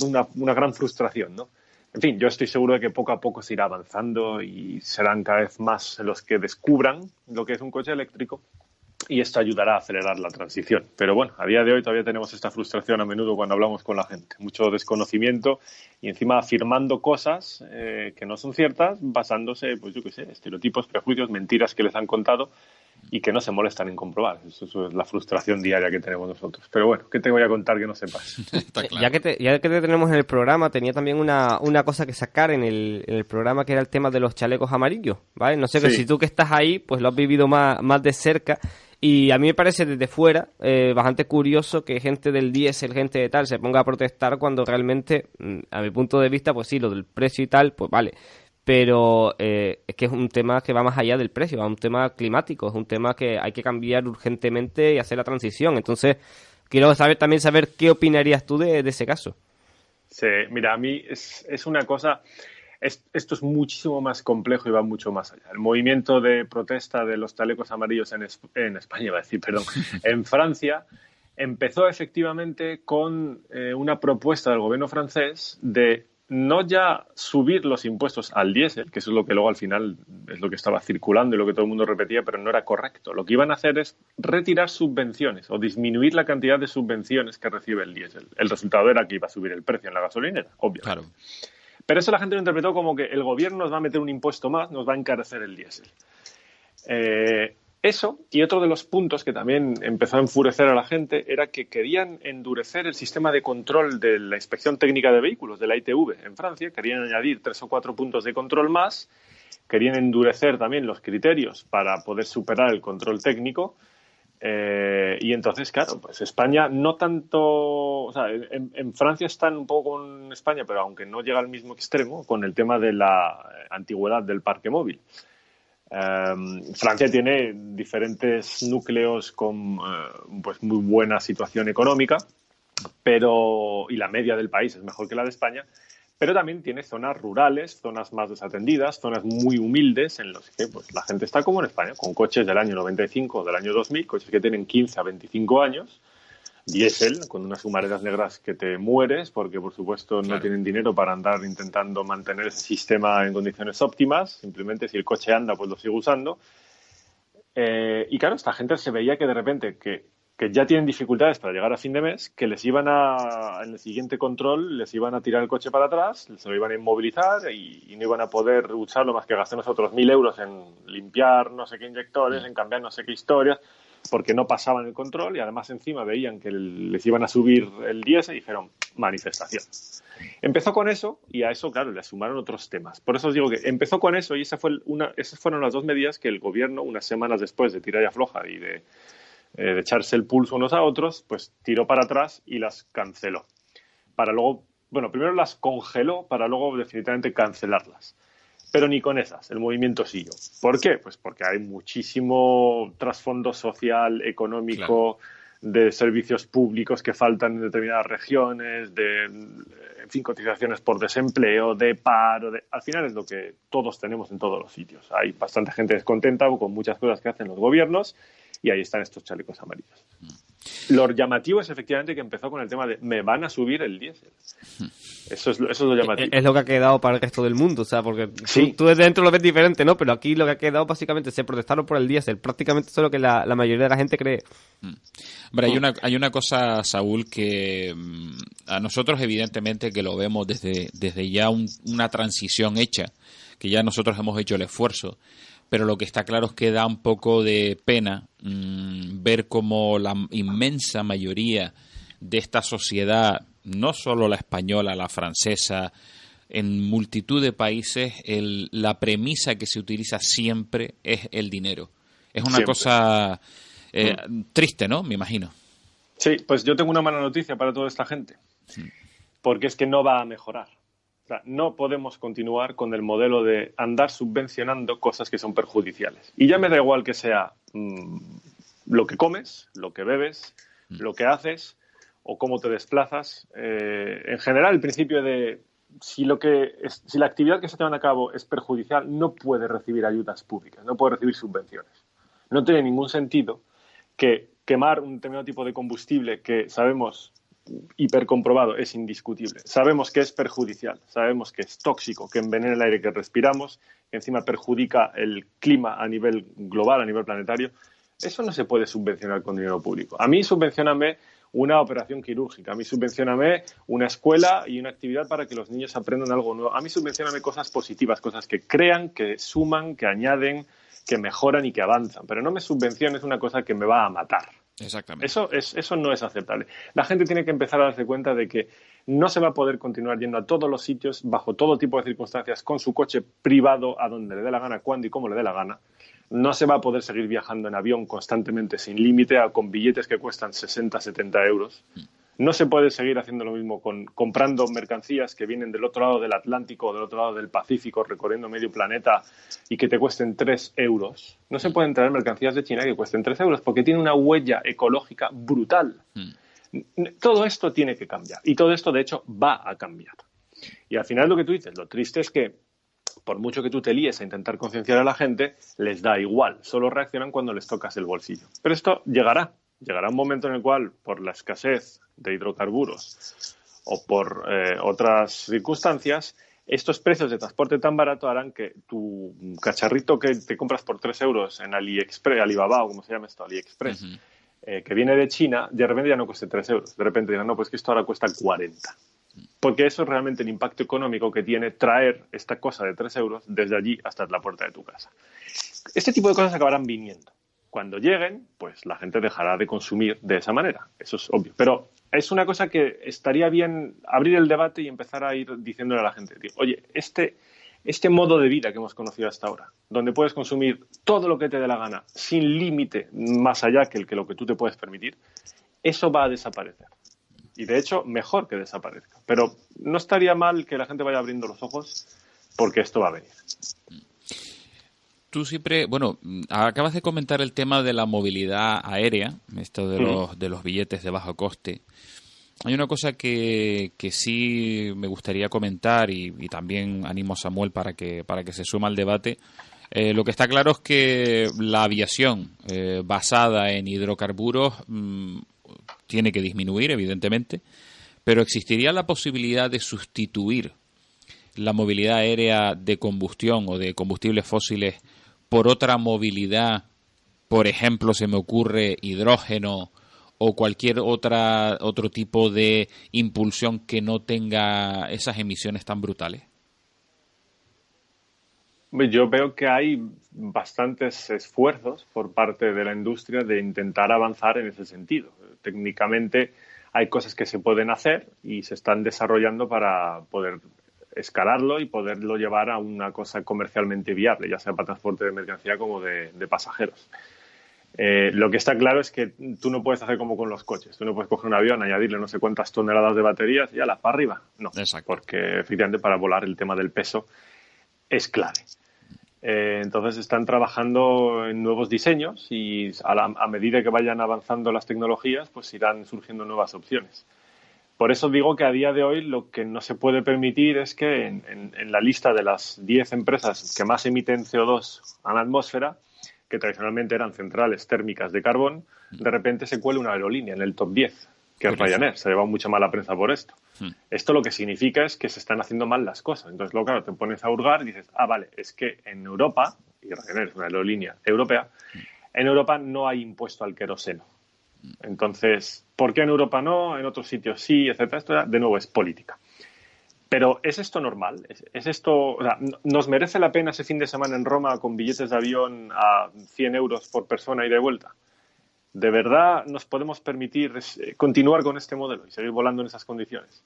una gran frustración, ¿no? En fin, yo estoy seguro de que poco a poco se irá avanzando y serán cada vez más los que descubran lo que es un coche eléctrico y esto ayudará a acelerar la transición. Pero bueno, a día de hoy todavía tenemos esta frustración a menudo cuando hablamos con la gente. Mucho desconocimiento y encima afirmando cosas que no son ciertas, basándose, pues yo qué sé, estereotipos, prejuicios, mentiras que les han contado y que no se molestan en comprobar. Eso es la frustración diaria que tenemos nosotros. Pero bueno, ¿qué te voy a contar que no sepas? Está claro. Ya que te tenemos en el programa, tenía también una cosa que sacar en el programa, que era el tema de los chalecos amarillos, ¿vale? No sé, que si tú que estás ahí, pues lo has vivido más de cerca. Y a mí me parece desde fuera bastante curioso que gente del diésel, gente de tal, se ponga a protestar cuando realmente, a mi punto de vista, pues sí, lo del precio y tal, pues vale. Pero es que es un tema que va más allá del precio, es un tema climático, es un tema que hay que cambiar urgentemente y hacer la transición. Entonces, quiero saber qué opinarías tú de ese caso. Sí, mira, a mí es una cosa... Esto es muchísimo más complejo y va mucho más allá. El movimiento de protesta de los chalecos amarillos en España, iba a decir, perdón, en Francia, empezó efectivamente con una propuesta del gobierno francés de no ya subir los impuestos al diésel, que eso es lo que luego al final es lo que estaba circulando y lo que todo el mundo repetía, pero no era correcto. Lo que iban a hacer es retirar subvenciones o disminuir la cantidad de subvenciones que recibe el diésel. El resultado era que iba a subir el precio en la gasolinera, obviamente. Claro. Pero eso la gente lo interpretó como que el gobierno nos va a meter un impuesto más, nos va a encarecer el diésel. Eso, y otro de los puntos que también empezó a enfurecer a la gente, era que querían endurecer el sistema de control de la Inspección Técnica de Vehículos, de la ITV, en Francia. Querían añadir 3 o 4 puntos de control más. Querían endurecer también los criterios para poder superar el control técnico. Y entonces, claro, pues España no tanto... O sea, en Francia están un poco con España, pero aunque no llega al mismo extremo, con el tema de la antigüedad del parque móvil. Francia tiene diferentes núcleos con pues muy buena situación económica, y la media del país es mejor que la de España, pero también tiene zonas rurales, zonas más desatendidas, zonas muy humildes en las que pues, la gente está como en España, con coches del año 95 o del año 2000, coches que tienen 15 a 25 años, diésel, con unas humaredas negras que te mueres porque, por supuesto, no tienen dinero para andar intentando mantener ese sistema en condiciones óptimas. Simplemente, si el coche anda, pues lo sigue usando. Y claro, esta gente se veía que de repente que ya tienen dificultades para llegar a fin de mes, que les iban en el siguiente control, les iban a tirar el coche para atrás, se lo iban a inmovilizar y no iban a poder usarlo más que gastar nosotros 1.000 euros en limpiar no sé qué inyectores, en cambiar no sé qué historias, porque no pasaban el control y además encima veían que les iban a subir el diésel y dijeron manifestación. Empezó con eso y a eso, claro, le sumaron otros temas. Por eso os digo que empezó con eso y esas fueron las 2 medidas que el gobierno, unas semanas después de tirar y afloja y de echarse el pulso unos a otros, pues tiró para atrás y las canceló. Para luego, bueno, primero las congeló para luego definitivamente cancelarlas. Pero ni con esas, el movimiento siguió. ¿Por qué? Pues porque hay muchísimo trasfondo social, económico, de servicios públicos que faltan en determinadas regiones, en fin, cotizaciones por desempleo, de paro. Al final es lo que todos tenemos en todos los sitios. Hay bastante gente descontenta con muchas cosas que hacen los gobiernos y ahí están estos chalecos amarillos. Lo llamativo es efectivamente que empezó con el tema de me van a subir el diésel. Eso es lo llamativo. Es lo que ha quedado para el resto del mundo, o sea, porque Sí. tú desde dentro lo ves diferente, ¿no? Pero aquí lo que ha quedado básicamente se protestaron por el diésel. Prácticamente eso es lo que la mayoría de la gente cree. Hombre, hay una cosa, Saúl, que a nosotros evidentemente que lo vemos desde ya una transición hecha, que ya nosotros hemos hecho el esfuerzo, pero lo que está claro es que da un poco de pena ver cómo la inmensa mayoría de esta sociedad, no solo la española, la francesa, en multitud de países, la premisa que se utiliza siempre es el dinero. Es una Siempre. cosa triste, ¿no? Me imagino. Sí, pues yo tengo una mala noticia para toda esta gente, porque es que no va a mejorar. O sea, no podemos continuar con el modelo de andar subvencionando cosas que son perjudiciales. Y ya me da igual que sea lo que comes, lo que bebes, lo que haces o cómo te desplazas. En general, el principio de si la actividad que se lleva a cabo es perjudicial, no puede recibir ayudas públicas, no puede recibir subvenciones. No tiene ningún sentido que quemar un determinado tipo de combustible que sabemos hipercomprobado, es indiscutible. Sabemos que es perjudicial, sabemos que es tóxico, que envenena el aire que respiramos, que encima perjudica el clima a nivel global, a nivel planetario. Eso no se puede subvencionar con dinero público. A mí subvencióname una operación quirúrgica, a mí subvencióname una escuela y una actividad para que los niños aprendan algo nuevo. A mí subvencióname cosas positivas, cosas que crean, que suman, que añaden, que mejoran y que avanzan. Pero no me subvenciones una cosa que me va a matar. Exactamente. Eso no es aceptable. La gente tiene que empezar a darse cuenta de que no se va a poder continuar yendo a todos los sitios, bajo todo tipo de circunstancias, con su coche privado, a donde le dé la gana, cuando y cómo le dé la gana. No se va a poder seguir viajando en avión constantemente, sin límite, con billetes que cuestan 60, 70 euros. No se puede seguir haciendo lo mismo comprando mercancías que vienen del otro lado del Atlántico o del otro lado del Pacífico, recorriendo medio planeta y que te cuesten 3 euros. No se pueden traer mercancías de China que cuesten 3 euros porque tiene una huella ecológica brutal. Todo esto tiene que cambiar y todo esto, de hecho, va a cambiar. Y al final lo que tú dices, lo triste es que por mucho que tú te líes a intentar concienciar a la gente, les da igual. Solo reaccionan cuando les tocas el bolsillo. Pero esto llegará. Llegará un momento en el cual, por la escasez de hidrocarburos o por otras circunstancias, estos precios de transporte tan barato harán que tu cacharrito que te compras por 3 euros en AliExpress, Alibaba o como se llama esto, AliExpress, que viene de China, de repente ya no cueste 3 euros. De repente dirán, no, pues que esto ahora cuesta 40. Porque eso es realmente el impacto económico que tiene traer esta cosa de 3 euros desde allí hasta la puerta de tu casa. Este tipo de cosas acabarán viniendo. Cuando lleguen, pues la gente dejará de consumir de esa manera. Eso es obvio. Pero es una cosa que estaría bien abrir el debate y empezar a ir diciéndole a la gente, tío, oye, este modo de vida que hemos conocido hasta ahora, donde puedes consumir todo lo que te dé la gana, sin límite más allá que lo que tú te puedes permitir, eso va a desaparecer. Y de hecho, mejor que desaparezca. Pero no estaría mal que la gente vaya abriendo los ojos porque esto va a venir. Tú siempre, bueno, acabas de comentar el tema de la movilidad aérea, esto de los billetes de bajo coste. Hay una cosa que sí me gustaría comentar y también animo a Samuel para que se suma al debate. Lo que está claro es que la aviación basada en hidrocarburos tiene que disminuir, evidentemente, pero existiría la posibilidad de sustituir la movilidad aérea de combustión o de combustibles fósiles por otra movilidad, por ejemplo, se me ocurre hidrógeno o cualquier otro tipo de impulsión que no tenga esas emisiones tan brutales. Yo veo que hay bastantes esfuerzos por parte de la industria de intentar avanzar en ese sentido. Técnicamente hay cosas que se pueden hacer y se están desarrollando para poder escalarlo y poderlo llevar a una cosa comercialmente viable, ya sea para transporte de mercancía como de pasajeros. Lo que está claro es que tú no puedes hacer como con los coches. Tú no puedes coger un avión, añadirle no sé cuántas toneladas de baterías y ala, para arriba. No, exacto. Porque efectivamente para volar el tema del peso es clave. Entonces están trabajando en nuevos diseños y a medida que vayan avanzando las tecnologías, pues irán surgiendo nuevas opciones. Por eso digo que a día de hoy lo que no se puede permitir es que en la lista de las 10 empresas que más emiten CO2 a la atmósfera que tradicionalmente eran centrales térmicas de carbón, de repente se cuela una aerolínea en el top 10, que es Ryanair. Se ha llevado mucha mala prensa por esto. Esto lo que significa es que se están haciendo mal las cosas. Entonces, luego, claro, te pones a hurgar y dices, vale, es que en Europa, y Ryanair es una aerolínea europea, en Europa no hay impuesto al queroseno. Entonces, ¿por qué en Europa no? En otros sitios sí, etcétera. Esto, de nuevo, es política. Pero ¿es esto normal? ¿Es esto, o sea, nos merece la pena ese fin de semana en Roma con billetes de avión a 100 euros por persona ida y de vuelta? ¿De verdad nos podemos permitir continuar con este modelo y seguir volando en esas condiciones?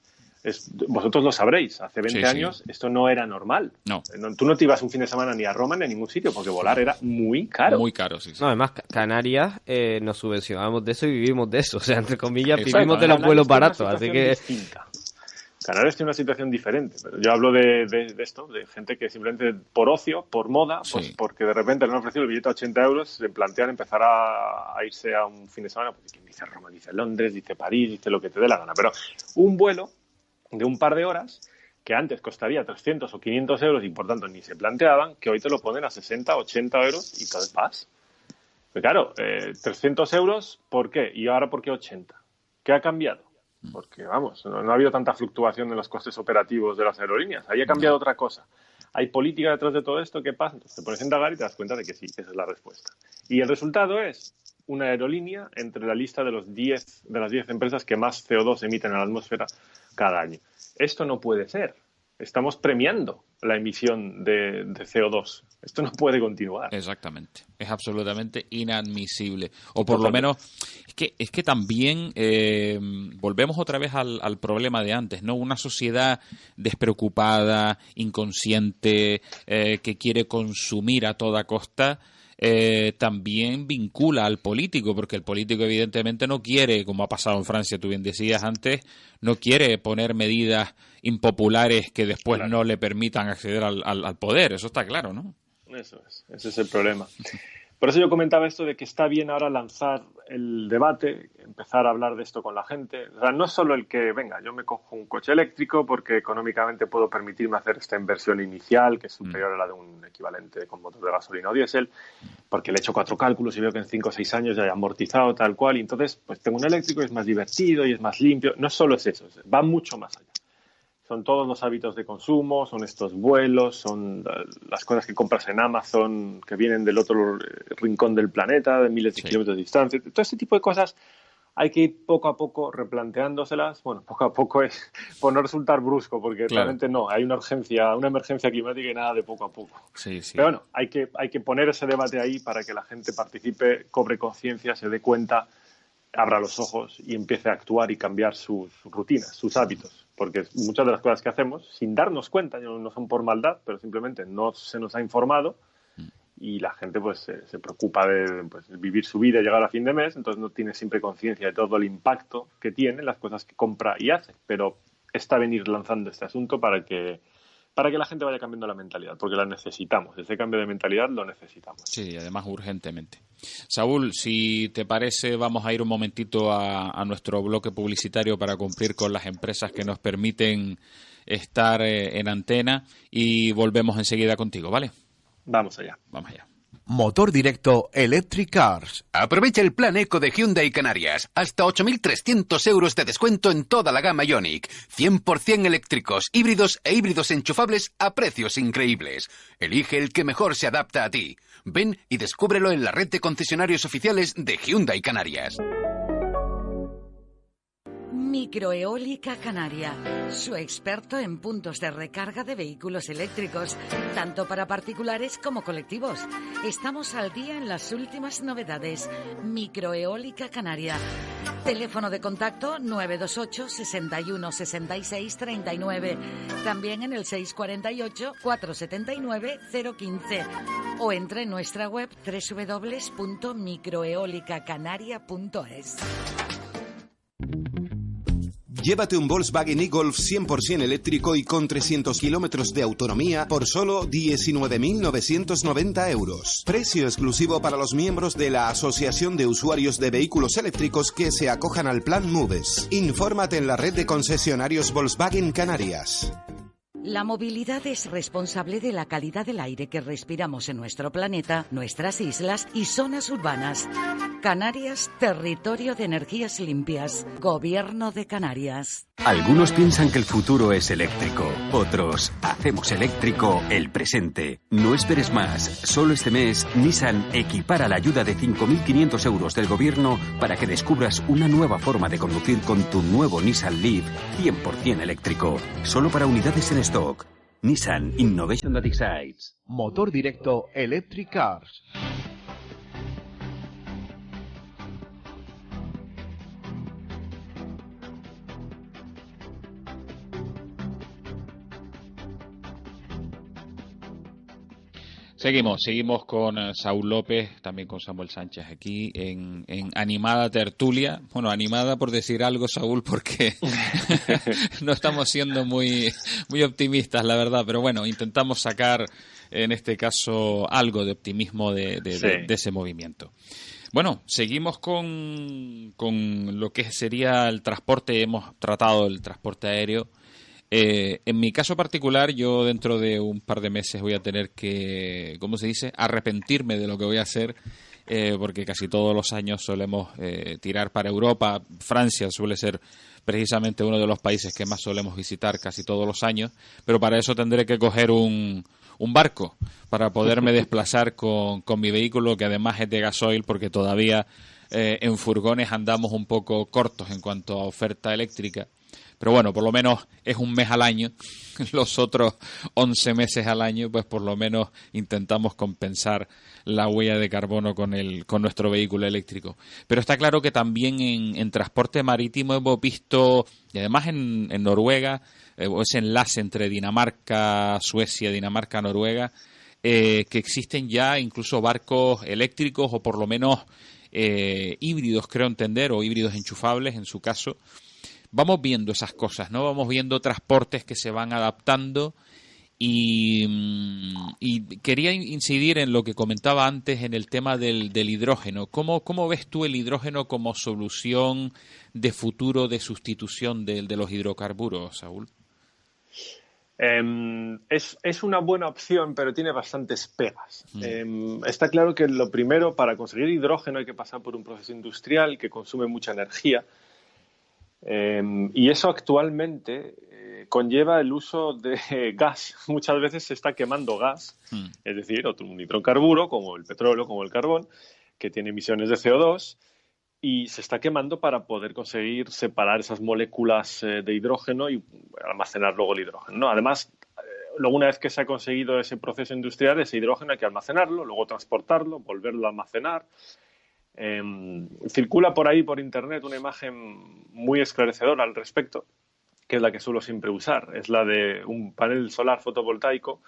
Vosotros lo sabréis, hace 20 años esto no era normal. No. Tú no te ibas un fin de semana ni a Roma ni a ningún sitio porque volar era muy caro. Muy caro, sí. No, además, Canarias nos subvencionamos de eso y vivimos de eso. O sea, entre comillas, vivimos de los vuelos baratos. Así que... Canarias tiene una situación diferente, pero yo hablo de esto, de gente que simplemente por ocio, por moda, pues porque de repente le han ofrecido el billete a 80 euros, se plantean empezar a irse a un fin de semana, pues quien dice Roma, dice Londres, dice París, dice lo que te dé la gana, pero un vuelo de un par de horas que antes costaría 300 o 500 euros y por tanto ni se planteaban, que hoy te lo ponen a 60, 80 euros y entonces vas. Pero claro, 300 euros, ¿por qué? ¿Y ahora por qué 80? ¿Qué ha cambiado? Porque, vamos, no ha habido tanta fluctuación en los costes operativos de las aerolíneas. Ahí ha cambiado otra cosa. ¿Hay política detrás de todo esto? ¿Qué pasa? Entonces te pones a indagar y te das cuenta de que sí, esa es la respuesta. Y el resultado es una aerolínea entre la lista de las 10 empresas que más CO2 emiten a la atmósfera cada año. Esto no puede ser. Estamos premiando la emisión de CO2. Esto no puede continuar. Exactamente. Es absolutamente inadmisible. O por lo menos, es que también volvemos otra vez al problema de antes, ¿no? Una sociedad despreocupada, inconsciente, que quiere consumir a toda costa, también vincula al político, porque el político evidentemente no quiere, como ha pasado en Francia, tú bien decías antes, no quiere poner medidas impopulares que después no le permitan acceder al poder. Eso está claro, ¿no? Eso es, ese es el problema. Por eso yo comentaba esto de que está bien ahora lanzar el debate, empezar a hablar de esto con la gente. O sea, no es solo el que, venga, yo me cojo un coche eléctrico porque económicamente puedo permitirme hacer esta inversión inicial, que es superior a la de un equivalente con motor de gasolina o diésel, porque le he hecho 4 cálculos y veo que en 5 o 6 años ya he amortizado tal cual, y entonces pues tengo un eléctrico y es más divertido y es más limpio. No solo es eso, va mucho más allá. Son todos los hábitos de consumo, son estos vuelos, son las cosas que compras en Amazon que vienen del otro rincón del planeta, de miles de kilómetros de distancia. Todo este tipo de cosas hay que ir poco a poco replanteándoselas. Bueno, poco a poco es por no resultar brusco, porque realmente no, hay una emergencia climática y nada de poco a poco. Sí. Pero bueno, hay que poner ese debate ahí para que la gente participe, cobre conciencia, se dé cuenta, abra los ojos y empiece a actuar y cambiar sus rutinas, sus hábitos. Porque muchas de las cosas que hacemos, sin darnos cuenta, no son por maldad, pero simplemente no se nos ha informado y la gente pues se preocupa de vivir su vida y llegar a fin de mes, entonces no tiene siempre conciencia de todo el impacto que tiene las cosas que compra y hace. Pero está bien ir lanzando este asunto para que la gente vaya cambiando la mentalidad, porque la necesitamos. Ese cambio de mentalidad lo necesitamos. Sí, además urgentemente. Saúl, si te parece, vamos a ir un momentito a nuestro bloque publicitario para cumplir con las empresas que nos permiten estar en antena y volvemos enseguida contigo, ¿vale? Vamos allá. Vamos allá. Motor Directo Electric Cars. Aprovecha el plan Eco de Hyundai Canarias. Hasta 8.300 euros de descuento en toda la gama Ioniq. 100% eléctricos, híbridos e híbridos enchufables a precios increíbles. Elige el que mejor se adapta a ti. Ven y descúbrelo en la red de concesionarios oficiales de Hyundai Canarias. Microeólica Canaria, su experto en puntos de recarga de vehículos eléctricos, tanto para particulares como colectivos. Estamos al día en las últimas novedades. Microeólica Canaria. Teléfono de contacto 928 61 66 39. También en el 648 479 015. O entre en nuestra web www.microeolicacanaria.es. Llévate un Volkswagen e-Golf 100% eléctrico y con 300 kilómetros de autonomía por solo 19.990 euros. Precio exclusivo para los miembros de la Asociación de Usuarios de Vehículos Eléctricos que se acojan al Plan MOVES. Infórmate en la red de concesionarios Volkswagen Canarias. La movilidad es responsable de la calidad del aire que respiramos en nuestro planeta, nuestras islas y zonas urbanas. Canarias, territorio de energías limpias. Gobierno de Canarias. Algunos piensan que el futuro es eléctrico. Otros, hacemos eléctrico el presente. No esperes más. Solo este mes, Nissan equipara la ayuda de 5.500 euros del gobierno para que descubras una nueva forma de conducir con tu nuevo Nissan Leaf 100% eléctrico. Solo para unidades en stock. Nissan Innovation that excites. Motor directo Electric Cars. Seguimos con Saúl López, también con Samuel Sánchez aquí en animada tertulia. Bueno, animada por decir algo, Saúl, porque no estamos siendo muy optimistas, la verdad, pero bueno, intentamos sacar en este caso algo de optimismo de ese movimiento. Bueno, seguimos con lo que sería el transporte. Hemos tratado el transporte aéreo. En mi caso particular, yo dentro de un par de meses voy a tener que, ¿cómo se dice?, arrepentirme de lo que voy a hacer, porque casi todos los años solemos tirar para Europa. Francia suele ser precisamente uno de los países que más solemos visitar casi todos los años, pero para eso tendré que coger un barco para poderme desplazar con mi vehículo, que además es de gasoil, porque todavía en furgones andamos un poco cortos en cuanto a oferta eléctrica. Pero bueno, por lo menos es un mes al año. Los otros 11 meses al año, pues por lo menos intentamos compensar la huella de carbono con nuestro vehículo eléctrico. Pero está claro que también en transporte marítimo hemos visto, y además en Noruega, ese enlace entre Dinamarca, Suecia, Dinamarca, Noruega, que existen ya incluso barcos eléctricos o por lo menos híbridos, creo entender, o híbridos enchufables en su caso. Vamos viendo esas cosas, ¿no? Vamos viendo transportes que se van adaptando y quería incidir en lo que comentaba antes en el tema del hidrógeno. ¿Cómo ves tú el hidrógeno como solución de futuro de sustitución de los hidrocarburos, Saúl? Es una buena opción, pero tiene bastantes pegas. Está claro que lo primero, para conseguir hidrógeno hay que pasar por un proceso industrial que consume mucha energía. Y eso actualmente conlleva el uso de gas. Muchas veces se está quemando gas, es decir, un hidrocarburo como el petróleo, como el carbón, que tiene emisiones de CO2, y se está quemando para poder conseguir separar esas moléculas de hidrógeno y almacenar luego el hidrógeno, ¿no? Además, luego una vez que se ha conseguido ese proceso industrial, ese hidrógeno hay que almacenarlo, luego transportarlo, volverlo a almacenar. Circula por ahí, por internet, una imagen muy esclarecedora al respecto, que es la que suelo siempre usar. Es la de un panel solar fotovoltaico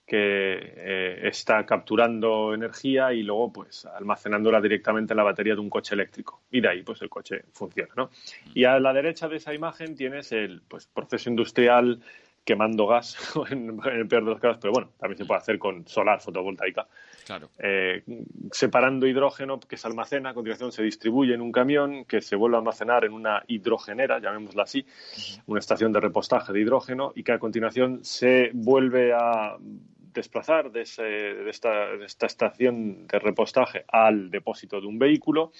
que está capturando energía y luego pues almacenándola directamente en la batería de un coche eléctrico. Y de ahí pues el coche funciona, ¿no? Y a la derecha de esa imagen tienes el proceso industrial quemando gas, en el peor de los casos, pero bueno, también se puede hacer con solar fotovoltaica. Claro. Separando hidrógeno que se almacena, a continuación se distribuye en un camión que se vuelve a almacenar en una hidrogenera, llamémosla así, una estación de repostaje de hidrógeno, y que a continuación se vuelve a desplazar de esta estación de repostaje al depósito de un vehículo.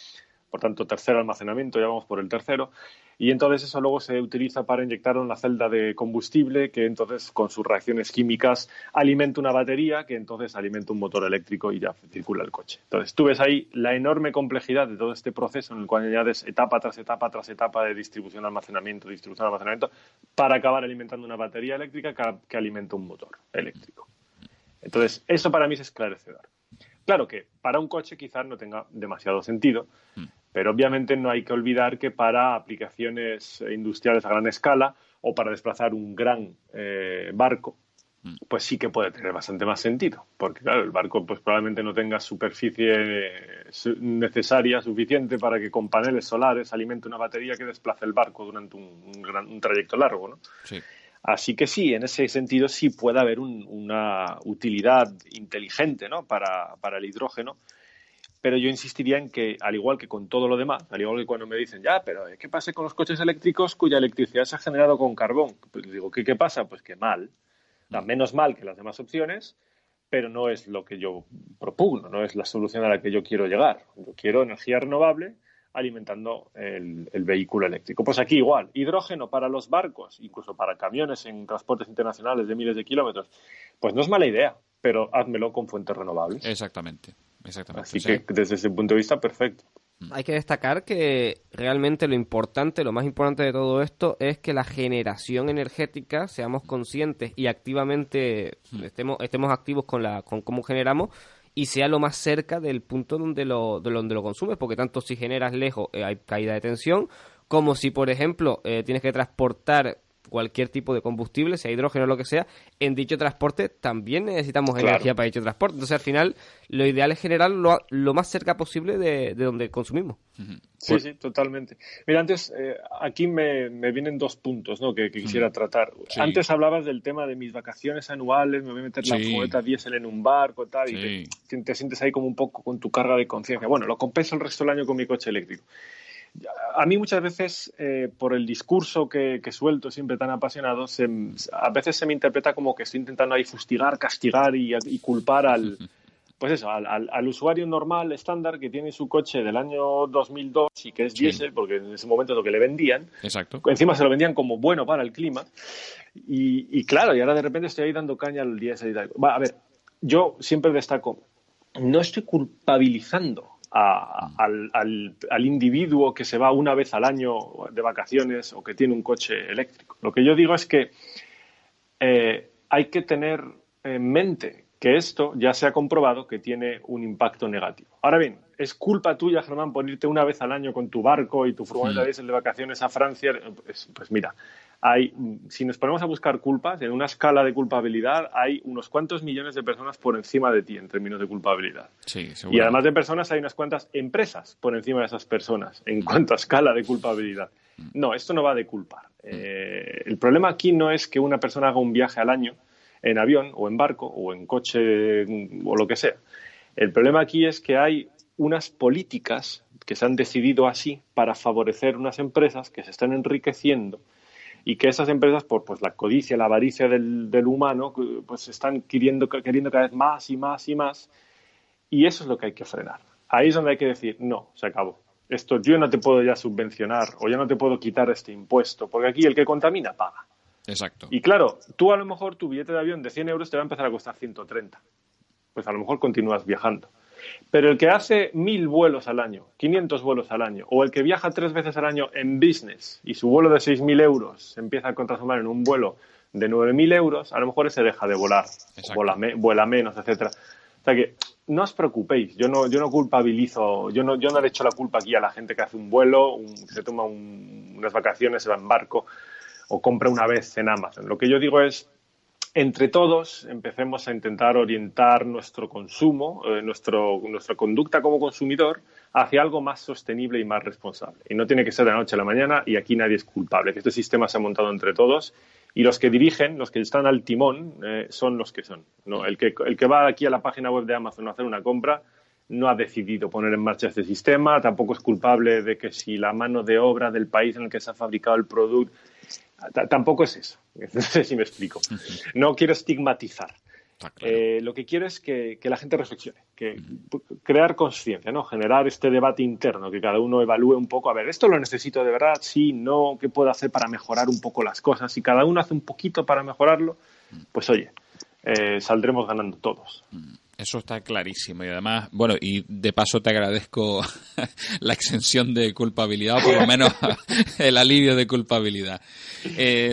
Por tanto, tercer almacenamiento, ya vamos por el tercero. Y entonces eso luego se utiliza para inyectar en la celda de combustible, que entonces con sus reacciones químicas alimenta una batería, que entonces alimenta un motor eléctrico y ya circula el coche. Entonces tú ves ahí la enorme complejidad de todo este proceso en el cual añades etapa tras etapa tras etapa de distribución, almacenamiento, para acabar alimentando una batería eléctrica que alimenta un motor eléctrico. Entonces eso para mí es esclarecedor. Claro que para un coche quizás no tenga demasiado sentido, pero obviamente no hay que olvidar que para aplicaciones industriales a gran escala o para desplazar un gran barco, pues sí que puede tener bastante más sentido. Porque claro, el barco pues probablemente no tenga superficie necesaria, suficiente para que con paneles solares alimente una batería que desplace el barco durante un trayecto largo, ¿no? Sí. Así que sí, en ese sentido sí puede haber una utilidad inteligente, ¿no? para el hidrógeno, pero yo insistiría en que, al igual que con todo lo demás, al igual que cuando me dicen, ya, pero ¿qué pasa con los coches eléctricos cuya electricidad se ha generado con carbón? Pues digo, ¿qué pasa? Pues que mal. Menos mal que las demás opciones, pero no es lo que yo propugno, no es la solución a la que yo quiero llegar. Yo quiero energía renovable alimentando el vehículo eléctrico. Pues aquí igual, hidrógeno para los barcos, incluso para camiones en transportes internacionales de miles de kilómetros, pues no es mala idea, pero házmelo con fuentes renovables. Exactamente. Así que desde ese punto de vista, perfecto. Hay que destacar que realmente lo más importante de todo esto es que la generación energética seamos conscientes y activamente estemos activos con cómo generamos y sea lo más cerca del punto donde lo consumes, porque tanto si generas lejos hay caída de tensión, como si, por ejemplo, tienes que transportar cualquier tipo de combustible, sea hidrógeno o lo que sea, en dicho transporte también necesitamos energía para dicho transporte. Entonces, al final, lo ideal es generar lo más cerca posible de donde consumimos. Sí, totalmente. Mira, antes, aquí me vienen dos puntos, ¿no?, que quisiera tratar. Sí. Antes hablabas del tema de mis vacaciones anuales, me voy a meter la furgoneta diésel en un barco, tal, y te sientes ahí como un poco con tu carga de conciencia. Bueno, lo compenso el resto del año con mi coche eléctrico. A mí muchas veces, por el discurso que suelto siempre tan apasionado, a veces se me interpreta como que estoy intentando ahí fustigar, castigar y culpar al usuario normal, estándar, que tiene su coche del año 2002 y que es diésel, porque en ese momento es lo que le vendían. Exacto. Encima se lo vendían como bueno para el clima. Y claro, y ahora de repente estoy ahí dando caña al diésel y tal. A ver, yo siempre destaco, no estoy culpabilizando al individuo que se va una vez al año de vacaciones o que tiene un coche eléctrico. Lo que yo digo es que hay que tener en mente que esto ya se ha comprobado que tiene un impacto negativo. Ahora bien, ¿es culpa tuya, Germán, por irte una vez al año con tu barco y tu furgoneta diésel de vacaciones a Francia? Pues mira, si nos ponemos a buscar culpas, en una escala de culpabilidad hay unos cuantos millones de personas por encima de ti en términos de culpabilidad. Sí, y además de personas hay unas cuantas empresas por encima de esas personas en cuanto a escala de culpabilidad. No, esto no va de culpar. El problema aquí no es que una persona haga un viaje al año en avión o en barco o en coche o lo que sea. El problema aquí es que hay unas políticas que se han decidido así para favorecer unas empresas que se están enriqueciendo y que esas empresas, por pues la codicia, la avaricia del humano, pues están queriendo cada vez más y más y más, y eso es lo que hay que frenar. Ahí es donde hay que decir, no, se acabó. Esto yo no te puedo ya subvencionar o yo no te puedo quitar este impuesto, porque aquí el que contamina paga. Exacto. Y claro, tú a lo mejor tu billete de avión de 100 euros te va a empezar a costar 130. Pues a lo mejor continúas viajando. Pero el que hace 1.000 vuelos al año, 500 vuelos al año, o el que viaja 3 veces al año en business y su vuelo de 6.000 euros se empieza a transformar en un vuelo de 9.000 euros, a lo mejor ese deja de volar, vuela menos, etcétera. O sea que no os preocupéis, yo no culpabilizo, yo no le echo la culpa aquí a la gente que hace un vuelo, se toma unas vacaciones, se va en barco o compra una vez en Amazon. Lo que yo digo es, entre todos empecemos a intentar orientar nuestro consumo, nuestra conducta como consumidor hacia algo más sostenible y más responsable. Y no tiene que ser de la noche a la mañana y aquí nadie es culpable, que este sistema se ha montado entre todos y los que dirigen, los que están al timón, son los que son, ¿no? El que va aquí a la página web de Amazon a hacer una compra no ha decidido poner en marcha este sistema, tampoco es culpable de que si la mano de obra del país en el que se ha fabricado el producto. Tampoco es eso. No sé si me explico. No quiero estigmatizar. Lo que quiero es que la gente reflexione, crear conciencia, ¿no? Generar este debate interno, que cada uno evalúe un poco, a ver, ¿esto lo necesito de verdad? Sí, no, ¿qué puedo hacer para mejorar un poco las cosas? Si cada uno hace un poquito para mejorarlo, pues oye, saldremos ganando todos. Eso está clarísimo y además, bueno, y de paso te agradezco la exención de culpabilidad, o por lo menos el alivio de culpabilidad.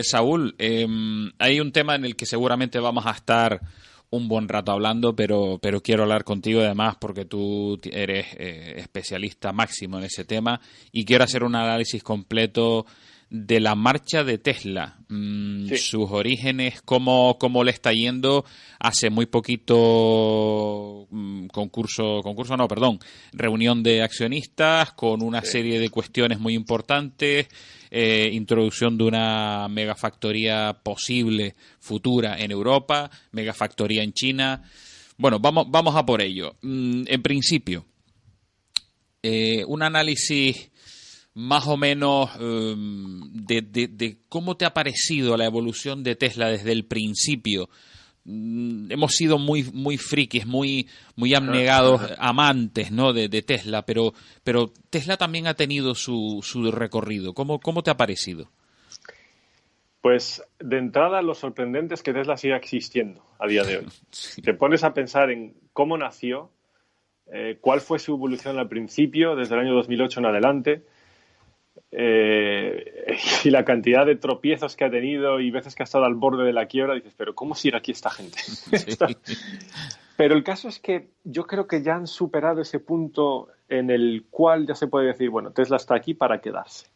Saúl, hay un tema en el que seguramente vamos a estar un buen rato hablando, pero quiero hablar contigo además porque tú eres especialista máximo en ese tema y quiero hacer un análisis completo de la marcha de Tesla, sus orígenes, cómo le está yendo. Hace muy poquito reunión de accionistas con una serie de cuestiones muy importantes, introducción de una megafactoría posible futura en Europa, megafactoría en China. Bueno, vamos a por ello. En principio, un análisis más o menos de cómo te ha parecido la evolución de Tesla desde el principio. Hemos sido muy frikis, muy abnegados amantes, ¿no?, de Tesla, pero Tesla también ha tenido su recorrido. ¿Cómo te ha parecido? Pues de entrada lo sorprendente es que Tesla siga existiendo a día de hoy. Si te pones a pensar en cómo nació, cuál fue su evolución al principio, desde el año 2008 en adelante, y la cantidad de tropiezos que ha tenido y veces que ha estado al borde de la quiebra, dices, pero ¿cómo sigue aquí esta gente? Sí. Pero el caso es que yo creo que ya han superado ese punto en el cual ya se puede decir, bueno, Tesla está aquí para quedarse.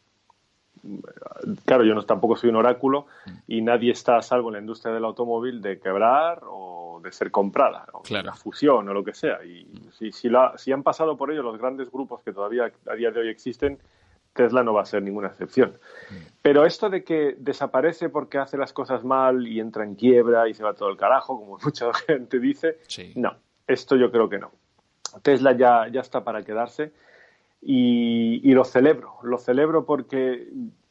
Claro, yo tampoco soy un oráculo y nadie está a salvo en la industria del automóvil de quebrar o de ser comprada, o claro, una fusión o lo que sea. Y si han pasado por ello los grandes grupos que todavía a día de hoy existen, Tesla no va a ser ninguna excepción. Pero esto de que desaparece porque hace las cosas mal y entra en quiebra y se va todo el carajo, como mucha gente dice, sí. No, esto yo creo que no. Tesla ya está para quedarse y lo celebro porque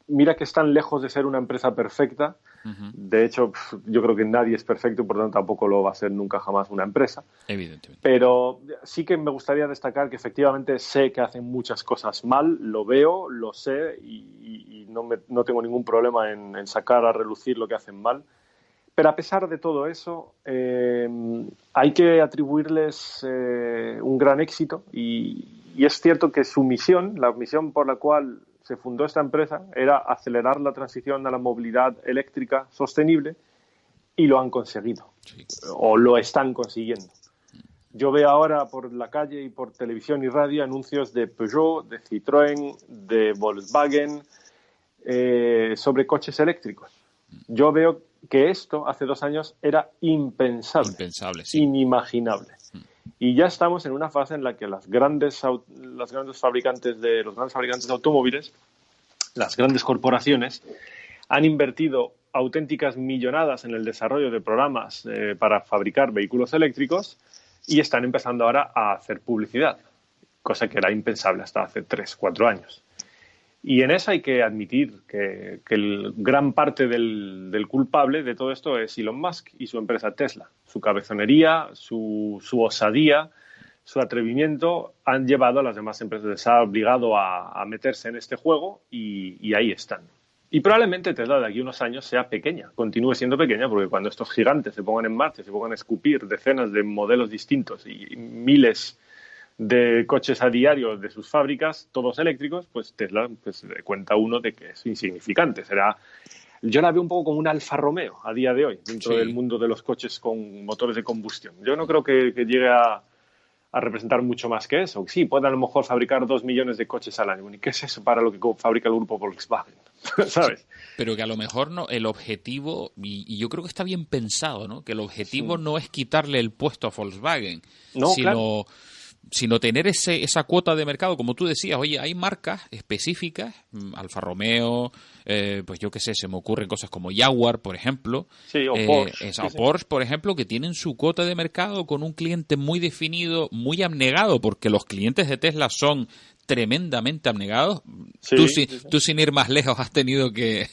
mira que están lejos de ser una empresa perfecta. Uh-huh. De hecho, yo creo que nadie es perfecto y por lo tanto tampoco lo va a ser nunca jamás una empresa. Evidentemente. Pero sí que me gustaría destacar que efectivamente sé que hacen muchas cosas mal, lo veo, lo sé y no tengo ningún problema en sacar a relucir lo que hacen mal. Pero a pesar de todo eso, hay que atribuirles un gran éxito y es cierto que su misión, la misión por la cual se fundó esta empresa, era acelerar la transición a la movilidad eléctrica sostenible y lo han conseguido, sí, o lo están consiguiendo. Yo veo ahora por la calle y por televisión y radio anuncios de Peugeot, de Citroën, de Volkswagen sobre coches eléctricos. Yo veo que esto hace 2 años era impensable, sí, inimaginable. Y ya estamos en una fase en la que los grandes fabricantes de automóviles, las grandes corporaciones, han invertido auténticas millonadas en el desarrollo de programas para fabricar vehículos eléctricos y están empezando ahora a hacer publicidad, cosa que era impensable hasta hace 3-4 años. Y en eso hay que admitir que gran parte del culpable de todo esto es Elon Musk y su empresa Tesla. Su cabezonería, su osadía, su atrevimiento han llevado a las demás empresas, les ha obligado a meterse en este juego y ahí están. Y probablemente Tesla de aquí a unos años sea pequeña, continúe siendo pequeña, porque cuando estos gigantes se pongan en marcha, se pongan a escupir decenas de modelos distintos y miles de coches a diario de sus fábricas, todos eléctricos, pues Tesla cuenta uno de que es insignificante. Yo la veo un poco como un Alfa Romeo a día de hoy, dentro del mundo de los coches con motores de combustión. Yo no creo que llegue a representar mucho más que eso. Sí, puede a lo mejor fabricar 2 millones de coches al año. ¿Y qué es eso para lo que fabrica el grupo Volkswagen? ¿Sabes? Sí, pero que a lo mejor no, el objetivo, y yo creo que está bien pensado, ¿no? Que el objetivo no es quitarle el puesto a Volkswagen, sino tener esa cuota de mercado, como tú decías. Oye, hay marcas específicas, Alfa Romeo, pues yo qué sé, se me ocurren cosas como Jaguar, por ejemplo, o Porsche, Porsche, por ejemplo, que tienen su cuota de mercado con un cliente muy definido, muy abnegado, porque los clientes de Tesla son tremendamente abnegados. Tú sin ir más lejos has tenido que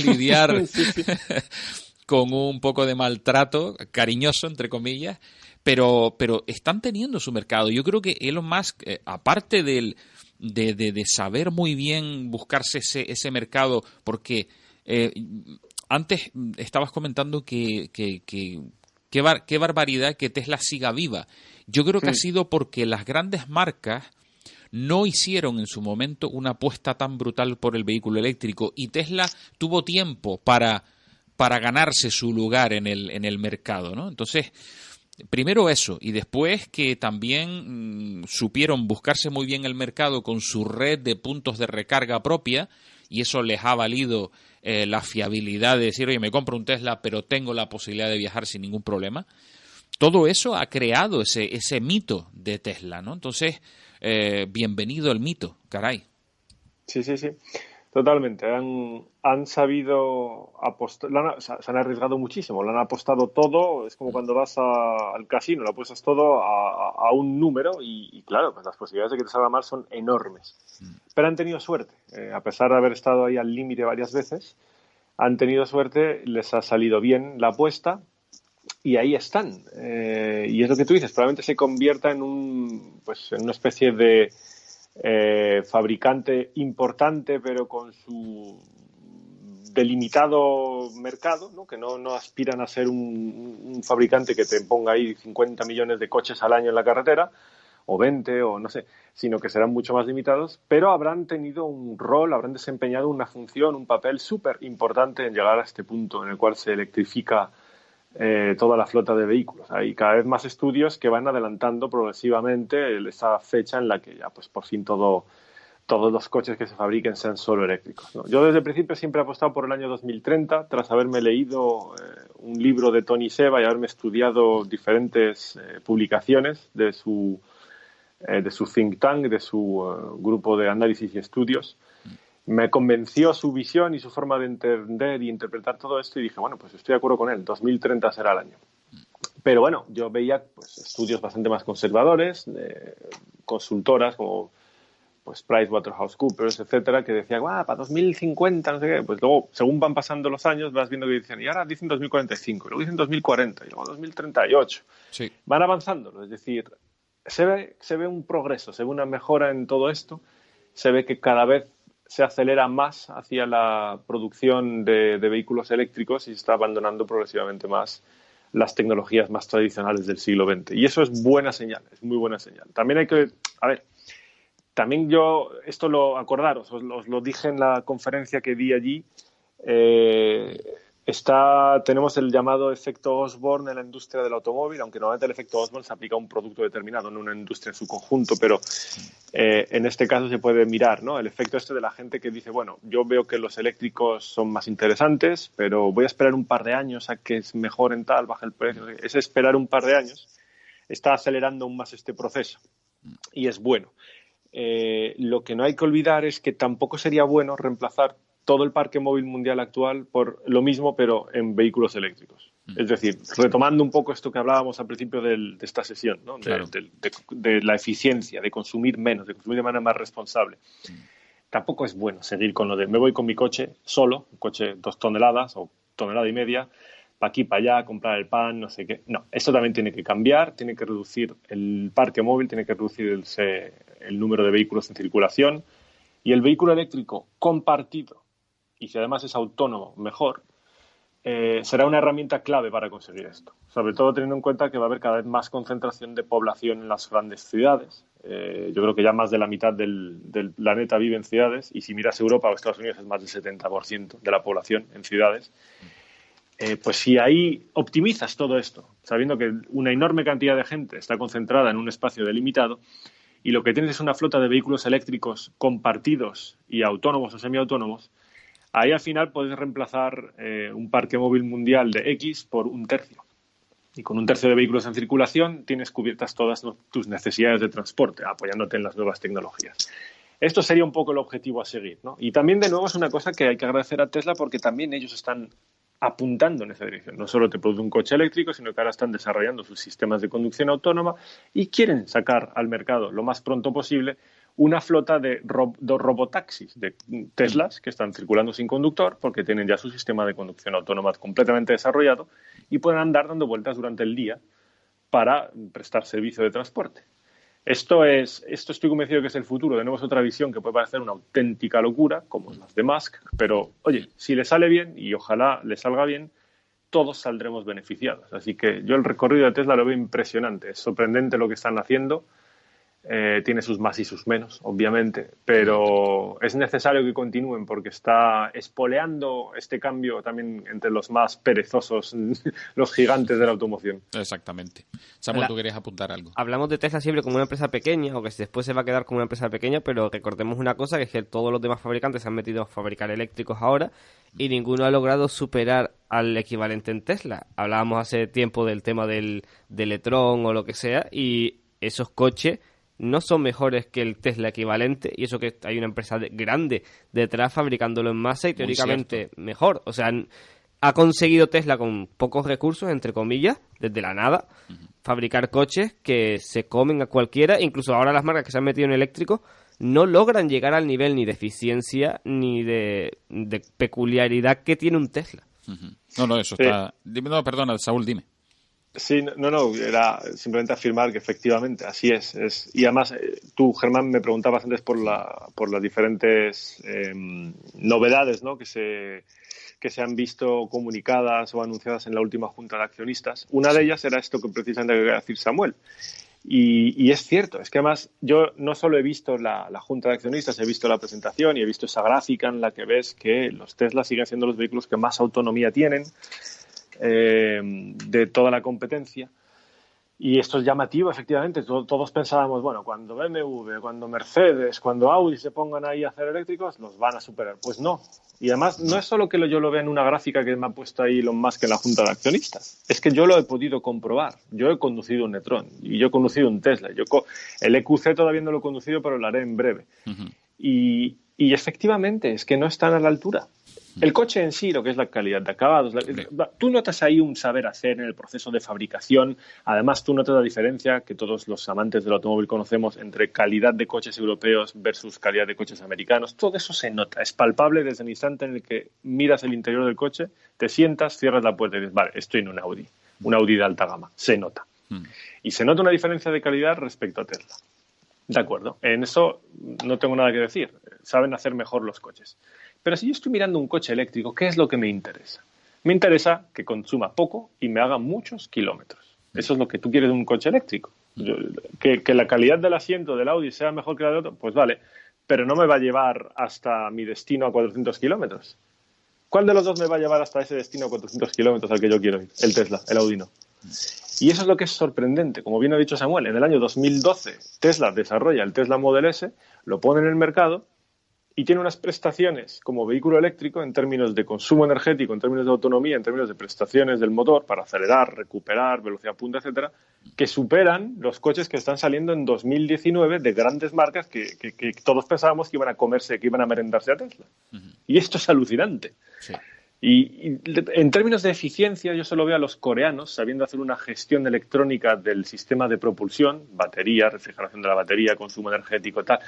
lidiar con un poco de maltrato cariñoso, entre comillas. Pero están teniendo su mercado. Yo creo que Elon Musk, aparte de saber muy bien buscarse ese mercado, porque antes estabas comentando que qué barbaridad que Tesla siga viva. Yo creo que ha sido porque las grandes marcas no hicieron en su momento una apuesta tan brutal por el vehículo eléctrico y Tesla tuvo tiempo para ganarse su lugar en el mercado, ¿no? Entonces, primero eso, y después que también supieron buscarse muy bien el mercado con su red de puntos de recarga propia, y eso les ha valido la fiabilidad de decir, oye, me compro un Tesla, pero tengo la posibilidad de viajar sin ningún problema. Todo eso ha creado ese mito de Tesla, ¿no? Entonces, bienvenido el mito, caray. Sí. Totalmente. Han sabido apostar, se han arriesgado muchísimo, lo han apostado todo. Es como cuando vas al casino, lo apuestas todo a un número y claro, pues las posibilidades de que te salga mal son enormes. Pero han tenido suerte. A pesar de haber estado ahí al límite varias veces, han tenido suerte, les ha salido bien la apuesta y ahí están. Y es lo que tú dices, probablemente se convierta en una especie de fabricante importante, pero con su delimitado mercado, ¿no? Que no aspiran a ser un fabricante que te ponga ahí 50 millones de coches al año en la carretera, o 20, o no sé, sino que serán mucho más limitados, pero habrán tenido un rol, habrán desempeñado una función, un papel súper importante en llegar a este punto en el cual se electrifica toda la flota de vehículos. Hay cada vez más estudios que van adelantando progresivamente esa fecha en la que ya pues por fin todos los coches que se fabriquen sean solo eléctricos, ¿no? Yo desde el principio siempre he apostado por el año 2030, tras haberme leído un libro de Tony Seba y haberme estudiado diferentes publicaciones de su think tank, de su grupo de análisis y estudios. Me convenció su visión y su forma de entender y interpretar todo esto y dije, bueno, pues estoy de acuerdo con él, 2030 será el año. Pero bueno, yo veía pues estudios bastante más conservadores, consultoras como pues PricewaterhouseCoopers, etcétera, que decían, para 2050, no sé qué. Pues luego, según van pasando los años, vas viendo que dicen, y ahora dicen 2045, y luego dicen 2040, y luego 2038. Sí. Van avanzando, es decir, se ve un progreso, se ve una mejora en todo esto, se ve que cada vez se acelera más hacia la producción de vehículos eléctricos y se está abandonando progresivamente más las tecnologías más tradicionales del siglo XX. Y eso es buena señal, es muy buena señal. También hay que, también yo, esto os lo dije en la conferencia que di allí, tenemos el llamado efecto Osborne en la industria del automóvil, aunque normalmente el efecto Osborne se aplica a un producto determinado, no a una industria en su conjunto, pero en este caso se puede mirar, ¿no? El efecto de la gente que dice, bueno, yo veo que los eléctricos son más interesantes, pero voy a esperar un par de años a que mejoren tal, baje el precio. Ese esperar un par de años está acelerando aún más este proceso y es bueno. Lo que no hay que olvidar es que tampoco sería bueno reemplazar todo el parque móvil mundial actual por lo mismo, pero en vehículos eléctricos. Es decir, retomando un poco esto que hablábamos al principio de esta sesión, ¿no? Claro. De la eficiencia, de consumir menos, de consumir de manera más responsable. Tampoco es bueno seguir con lo de me voy con mi coche solo, un coche 2 toneladas o 1,5 toneladas, para aquí, para allá, comprar el pan, no sé qué. No, esto también tiene que cambiar, tiene que reducir el parque móvil, tiene que reducir el número de vehículos en circulación y el vehículo eléctrico compartido, y si además es autónomo, mejor, será una herramienta clave para conseguir esto. Sobre todo teniendo en cuenta que va a haber cada vez más concentración de población en las grandes ciudades. Yo creo que ya más de la mitad del planeta vive en ciudades, y si miras Europa o Estados Unidos es más del 70% de la población en ciudades. Pues si ahí optimizas todo esto, sabiendo que una enorme cantidad de gente está concentrada en un espacio delimitado, y lo que tienes es una flota de vehículos eléctricos compartidos y autónomos o semiautónomos, ahí al final puedes reemplazar un parque móvil mundial de X por 1/3. Y con 1/3 de vehículos en circulación tienes cubiertas todas tus necesidades de transporte, apoyándote en las nuevas tecnologías. Esto sería un poco el objetivo a seguir, ¿no? Y también, de nuevo, es una cosa que hay que agradecer a Tesla porque también ellos están apuntando en esa dirección. No solo te produce un coche eléctrico, sino que ahora están desarrollando sus sistemas de conducción autónoma y quieren sacar al mercado lo más pronto posible una flota de robotaxis, de Teslas, que están circulando sin conductor porque tienen ya su sistema de conducción autónoma completamente desarrollado y pueden andar dando vueltas durante el día para prestar servicio de transporte. Esto estoy convencido que es el futuro. De nuevo, es otra visión que puede parecer una auténtica locura, como las de Musk, pero oye, si le sale bien, y ojalá le salga bien, todos saldremos beneficiados. Así que yo el recorrido de Tesla lo veo impresionante. Es sorprendente lo que están haciendo. Tiene sus más y sus menos, obviamente, pero es necesario que continúen porque está espoleando este cambio también entre los más perezosos, los gigantes de la automoción. Exactamente. Samuel, ¿tú querías apuntar algo? Hablamos de Tesla siempre como una empresa pequeña, o que después se va a quedar como una empresa pequeña, pero recordemos una cosa, que es que todos los demás fabricantes se han metido a fabricar eléctricos ahora y ninguno ha logrado superar al equivalente en Tesla. Hablábamos hace tiempo del tema del e-tron o lo que sea, y esos coches no son mejores que el Tesla equivalente, y eso que hay una empresa grande detrás fabricándolo en masa y teóricamente mejor. O sea, ha conseguido Tesla con pocos recursos, entre comillas, desde la nada, fabricar coches que se comen a cualquiera. Incluso ahora las marcas que se han metido en eléctrico no logran llegar al nivel ni de eficiencia ni de peculiaridad que tiene un Tesla. No, eso está... No, perdona, Saúl, dime. Sí, no, era simplemente afirmar que efectivamente así es. Y además, tú, Germán, me preguntabas antes por las diferentes novedades, ¿no?, que se han visto comunicadas o anunciadas en la última Junta de Accionistas. Una de ellas era esto que precisamente quería decir Samuel. Y es cierto, es que además yo no solo he visto la Junta de Accionistas, he visto la presentación y he visto esa gráfica en la que ves que los Tesla siguen siendo los vehículos que más autonomía tienen de toda la competencia. Y esto es llamativo, efectivamente. Todos pensábamos, bueno, cuando BMW, cuando Mercedes, cuando Audi se pongan ahí a hacer eléctricos, los van a superar. Pues no. Y además, no es solo que yo lo vea en una gráfica que me ha puesto ahí Elon Musk en la Junta de Accionistas. Es que yo lo he podido comprobar. Yo he conducido un Netrón y yo he conducido un Tesla. El EQC todavía no lo he conducido, pero lo haré en breve. Y efectivamente, es que no están a la altura. El coche en sí, lo que es la calidad de acabados, tú notas ahí un saber hacer en el proceso de fabricación. Además, tú notas la diferencia que todos los amantes del automóvil conocemos entre calidad de coches europeos versus calidad de coches americanos. Todo eso se nota, es palpable desde el instante en el que miras el interior del coche, te sientas, cierras la puerta y dices, vale, estoy en un Audi de alta gama. Se nota. Y se nota una diferencia de calidad respecto a Tesla. De acuerdo, en eso no tengo nada que decir. Saben hacer mejor los coches. Pero si yo estoy mirando un coche eléctrico, ¿qué es lo que me interesa? Me interesa que consuma poco y me haga muchos kilómetros. Eso es lo que tú quieres de un coche eléctrico. Que la calidad del asiento del Audi sea mejor que la del otro, pues vale, pero no me va a llevar hasta mi destino a 400 kilómetros. ¿Cuál de los dos me va a llevar hasta ese destino a 400 kilómetros al que yo quiero ir? El Tesla, el Audi no. Y eso es lo que es sorprendente. Como bien ha dicho Samuel, en el año 2012 Tesla desarrolla el Tesla Model S, lo pone en el mercado y tiene unas prestaciones como vehículo eléctrico en términos de consumo energético, en términos de autonomía, en términos de prestaciones del motor para acelerar, recuperar, velocidad punta, etcétera, que superan los coches que están saliendo en 2019 de grandes marcas que todos pensábamos que iban a comerse, que iban a merendarse a Tesla. Y esto es alucinante. Sí. Y en términos de eficiencia, yo solo veo a los coreanos sabiendo hacer una gestión electrónica del sistema de propulsión, batería, refrigeración de la batería, consumo energético, tal.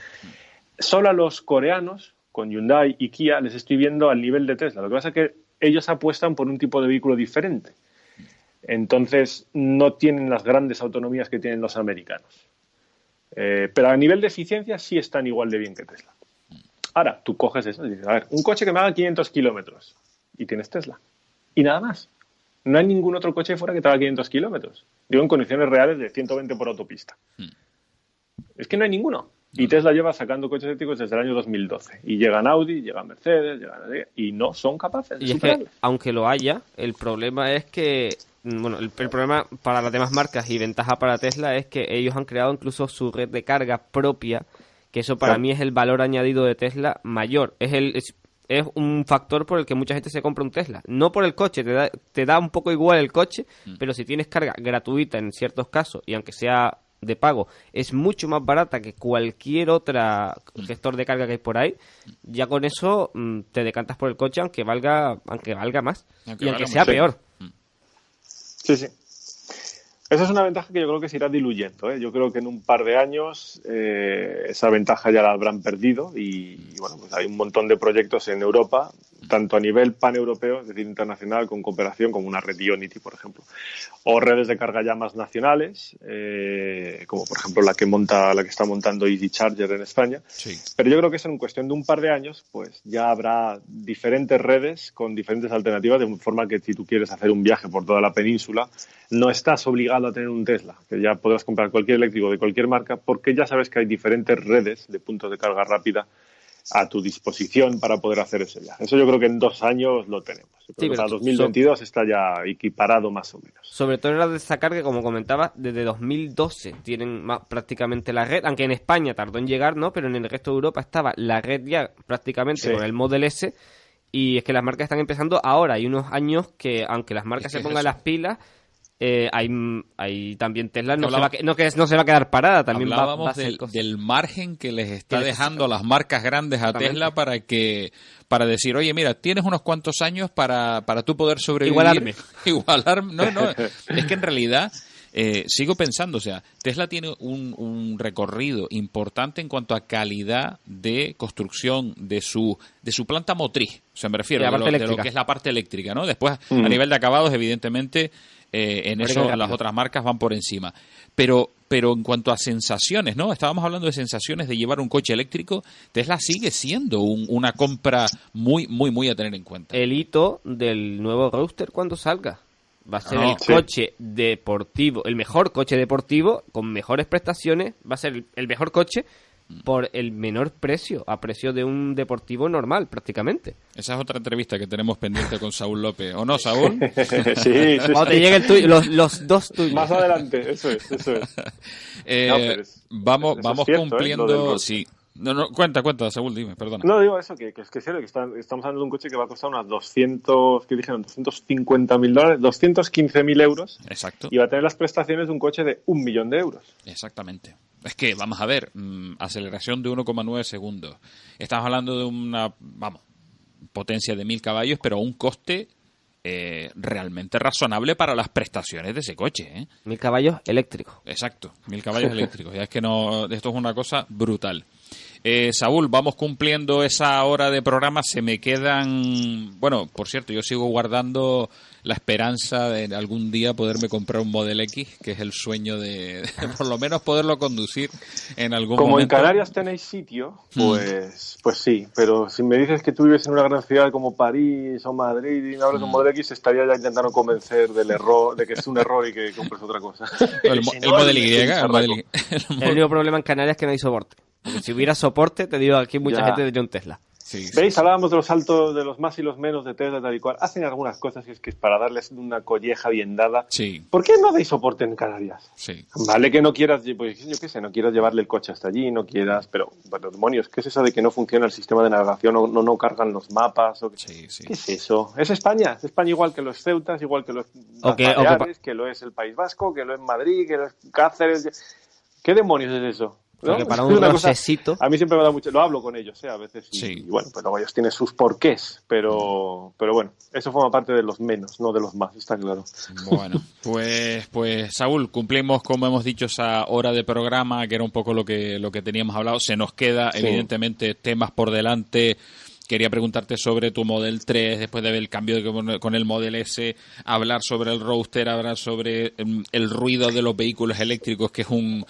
Solo a los coreanos, con Hyundai y Kia, les estoy viendo al nivel de Tesla. Lo que pasa es que ellos apuestan por un tipo de vehículo diferente. Entonces, no tienen las grandes autonomías que tienen los americanos. Pero a nivel de eficiencia sí están igual de bien que Tesla. Ahora, tú coges eso y dices, a ver, un coche que me haga 500 kilómetros y tienes Tesla. Y nada más. No hay ningún otro coche fuera que te haga 500 kilómetros. Digo, en condiciones reales de 120 por autopista. Es que no hay ninguno. Y Tesla lleva sacando coches eléctricos desde el año 2012. Y llegan Audi, llegan Mercedes, y no son capaces de superarlo. Es que, aunque lo haya, el problema es que... Bueno, el problema para las demás marcas y ventaja para Tesla es que ellos han creado incluso su red de carga propia, que eso para mí es el valor añadido de Tesla mayor. Es un factor por el que mucha gente se compra un Tesla. No por el coche, te da un poco igual el coche, pero si tienes carga gratuita en ciertos casos, y aunque sea de pago, es mucho más barata que cualquier otra gestor de carga que hay por ahí, ya con eso te decantas por el coche aunque valga más y aunque sea peor. Sí. Esa es una ventaja que yo creo que se irá diluyendo, ¿eh? Yo creo que en un par de años esa ventaja ya la habrán perdido y bueno, pues hay un montón de proyectos en Europa, tanto a nivel paneuropeo, es decir, internacional, con cooperación, como una red Ionity, por ejemplo, o redes de carga ya más nacionales, como por ejemplo la que está montando Easy Charger en España. Sí. Pero yo creo que eso en cuestión de un par de años, pues ya habrá diferentes redes con diferentes alternativas, de forma que si tú quieres hacer un viaje por toda la península, no estás obligado a tener un Tesla, que ya podrás comprar cualquier eléctrico de cualquier marca, porque ya sabes que hay diferentes redes de puntos de carga rápida a tu disposición para poder hacer ese viaje. Eso yo creo que en 2 años lo tenemos. Sí, para 2022 está ya equiparado más o menos. Sobre todo en la de esa carga, como comentaba, desde 2012 tienen prácticamente la red, aunque en España tardó en llegar, ¿no? Pero en el resto de Europa estaba la red ya prácticamente con el Model S, y es que las marcas están empezando ahora. Hay unos años que, aunque las marcas se pongan las pilas, hay también Tesla no se va a quedar parada, también hablábamos va a hacer del margen que les está dejando las marcas grandes a Tesla para decir, oye, mira, tienes unos cuantos años para tú poder sobrevivir. Igualarme. No, es que en realidad sigo pensando, o sea, Tesla tiene un recorrido importante en cuanto a calidad de construcción de su planta motriz. O sea, me refiero de lo que es la parte eléctrica, ¿no? Después, a nivel de acabados, evidentemente, en eso las otras marcas van por encima. Pero en cuanto a sensaciones, ¿no? Estábamos hablando de sensaciones de llevar un coche eléctrico. Tesla sigue siendo una compra muy, muy, muy a tener en cuenta. El hito del nuevo Roadster cuando salga. Va a ser el coche deportivo, el mejor coche deportivo con mejores prestaciones. Va a ser el mejor coche por el menor precio, a precio de un deportivo normal, prácticamente. Esa es otra entrevista que tenemos pendiente con Saúl López. ¿O no, Saúl? Sí. Cuando te llegue el tuyo, los dos tuyos. Más adelante, eso es. Vamos cumpliendo... Sí. No, cuenta, Saúl, dime, perdona. No, digo eso, que es cierto, que estamos hablando de un coche que va a costar unas 250.000 dólares, 215.000 euros. Exacto. Y va a tener las prestaciones de un coche de 1 millón de euros. Exactamente. Es que, vamos a ver, aceleración de 1,9 segundos. Estamos hablando de una, potencia de 1.000 caballos, pero a un coste realmente razonable para las prestaciones de ese coche, ¿eh? 1.000 caballos eléctricos. Exacto, 1.000 caballos eléctricos. Ya es que esto es una cosa brutal. Saúl, vamos cumpliendo esa hora de programa. Se me quedan... Bueno, por cierto, yo sigo guardando la esperanza de algún día poderme comprar un Model X, que es el sueño de por lo menos poderlo conducir en algún Como momento. En Canarias tenéis sitio, pues sí. Pero si me dices que tú vives en una gran ciudad como París o Madrid y me hablas de un Model X, estaría ya intentando convencer del error, de que es un error y que compres otra cosa. El Model Y. El único problema en Canarias es que no hay soporte. Porque si hubiera soporte, te digo, aquí mucha gente tendría un Tesla. Sí, ¿Veis? sí. Hablábamos de los altos, de los más y los menos de Tesla, tal y cual. Hacen algunas cosas que es para darles una colleja bien dada. Sí. ¿Por qué no dais soporte en Canarias? Sí. Vale que no quieras, pues yo qué sé, no quieras llevarle el coche hasta allí, no quieras, pero demonios, ¿qué es eso de que no funciona el sistema de navegación o no cargan los mapas? Sí. ¿Qué es eso? Es España igual que los Ceutas, igual que los Baleares, que lo es el País Vasco, que lo es Madrid, que lo es Cáceres. ¿Qué demonios es eso? ¿No? Porque para un rosecito... A mí siempre me da mucho... Lo hablo con ellos, a veces. Y bueno, pues luego ellos tienen sus porqués. Pero bueno, eso forma parte de los menos, no de los más, está claro. Bueno, pues Saúl, cumplimos, como hemos dicho, esa hora de programa, que era un poco lo que teníamos hablado. Se nos queda, evidentemente, temas por delante. Quería preguntarte sobre tu Model 3, después de ver el cambio con el Model S, hablar sobre el Roadster, hablar sobre el ruido de los vehículos eléctricos, que es un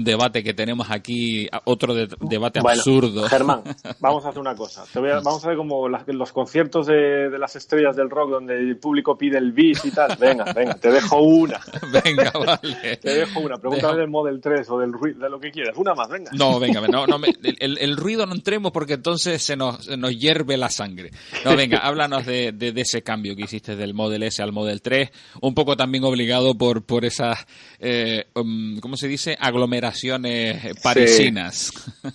debate que tenemos aquí, otro debate absurdo. Germán, vamos a hacer una cosa. Vamos a ver como los conciertos de las estrellas del rock, donde el público pide el bis y tal. Venga, te dejo una. Venga, vale. Te dejo una. Pregúntame del Model 3 o del ruido, de lo que quieras. Una más, venga. No, venga, el ruido no entremos porque entonces se nos hierve la sangre. No, venga, háblanos de ese cambio que hiciste del Model S al Model 3, un poco también obligado por esas, ¿cómo se dice? Aglomeraciones parisinas. Sí.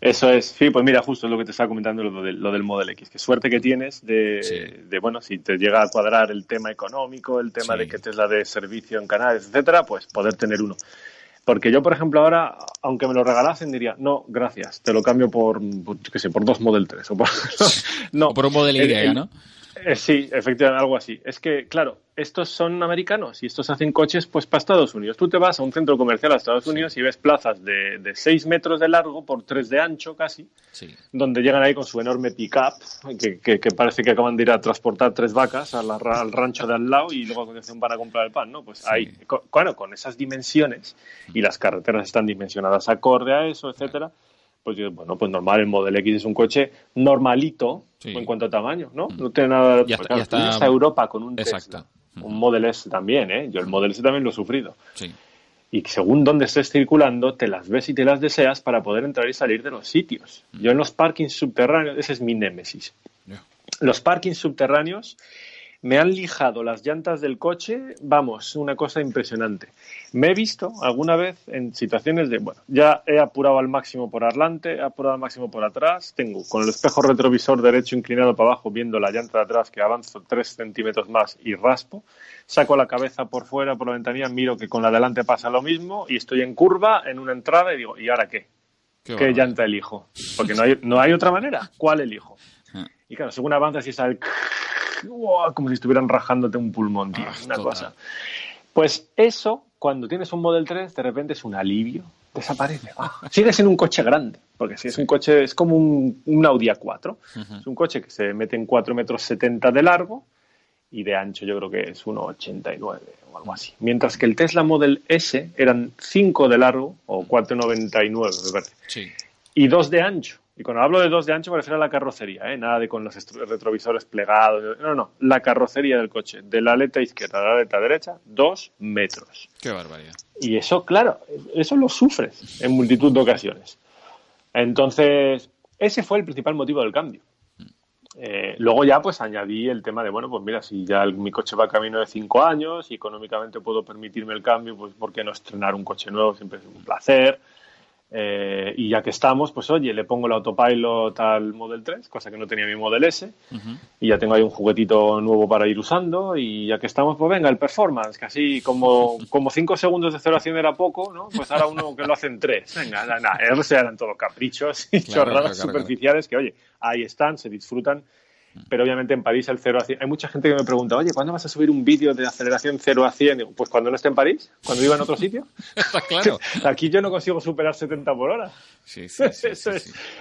Eso es, sí, pues mira, justo es lo que te estaba comentando, lo del Model X. Qué suerte que tienes de bueno, si te llega a cuadrar el tema económico, el tema de que Tesla de servicio en Canarias, etcétera, pues poder tener uno. Porque yo, por ejemplo, ahora, aunque me lo regalasen, diría, no, gracias, te lo cambio por 2 Model 3. O por un Model Y, ¿no? Sí, efectivamente, algo así. Es que, claro, estos son americanos y estos hacen coches pues para Estados Unidos. Tú te vas a un centro comercial a Estados Unidos y ves plazas de 6 metros de largo por 3 de ancho casi, donde llegan ahí con su enorme pick-up, que parece que acaban de ir a transportar 3 vacas al rancho de al lado y luego van a comprar el pan, ¿no? Pues ahí, con esas dimensiones, y las carreteras están dimensionadas acorde a eso, etcétera. Pues bueno, pues normal, el Model X es un coche normalito en cuanto a tamaño, ¿no? No tiene nada... Ya está a Europa con un Tesla, un Model S también, ¿eh? Yo el Model S también lo he sufrido. Sí. Y según dónde estés circulando, te las ves y te las deseas para poder entrar y salir de los sitios. Yo en los parkings subterráneos, ese es mi némesis. Los parkings subterráneos me han lijado las llantas del coche, vamos, una cosa impresionante. Me he visto alguna vez en situaciones de, bueno, ya he apurado al máximo por adelante, he apurado al máximo por atrás, tengo con el espejo retrovisor derecho inclinado para abajo viendo la llanta de atrás que avanzo 3 centímetros más y raspo, saco la cabeza por fuera, por la ventanilla, miro que con la de adelante pasa lo mismo y estoy en curva, en una entrada y digo, ¿y ahora qué? ¿Qué llanta elijo? Porque no hay otra manera. ¿Cuál elijo? Y claro, según avanzas y sale como si estuvieran rajándote un pulmón, tío. Una cosa. Pues eso, cuando tienes un Model 3, de repente es un alivio. Desaparece. Sigue siendo un coche grande, porque si es un coche, es como un Audi A4. Es un coche que se mete en 4,70 metros de largo y de ancho yo creo que es 1,89 o algo así. Mientras que el Tesla Model S eran 5 de largo o 4,99 me parece. Sí. Y 2 de ancho. Y cuando hablo de 2 de ancho me refiero a la carrocería, nada de con los retrovisores plegados. No, la carrocería del coche. De la aleta izquierda a la aleta derecha, 2 metros. Qué barbaridad. Y eso, claro, eso lo sufres en multitud de ocasiones. Entonces, ese fue el principal motivo del cambio. Luego ya pues añadí el tema de, bueno, pues mira, si ya mi coche va camino de 5 años y económicamente puedo permitirme el cambio, pues ¿por qué no estrenar un coche nuevo? Siempre es un placer. Y ya que estamos, pues oye, le pongo el autopilot al Model 3, cosa que no tenía mi Model S, y ya tengo ahí un juguetito nuevo para ir usando, y ya que estamos, pues venga, el performance, que así como 5 segundos de 0 a 100 era poco, ¿no? Pues ahora uno que lo hace en 3. Venga, nada, eso eran todos caprichos y chorradas superficiales que, oye, ahí están, se disfrutan. Pero obviamente en París el 0 a 100... Hay mucha gente que me pregunta, oye, ¿cuándo vas a subir un vídeo de aceleración 0 a 100? Digo, pues cuando no esté en París, cuando viva en otro sitio. Está claro. Aquí yo no consigo superar 70 por hora. Sí.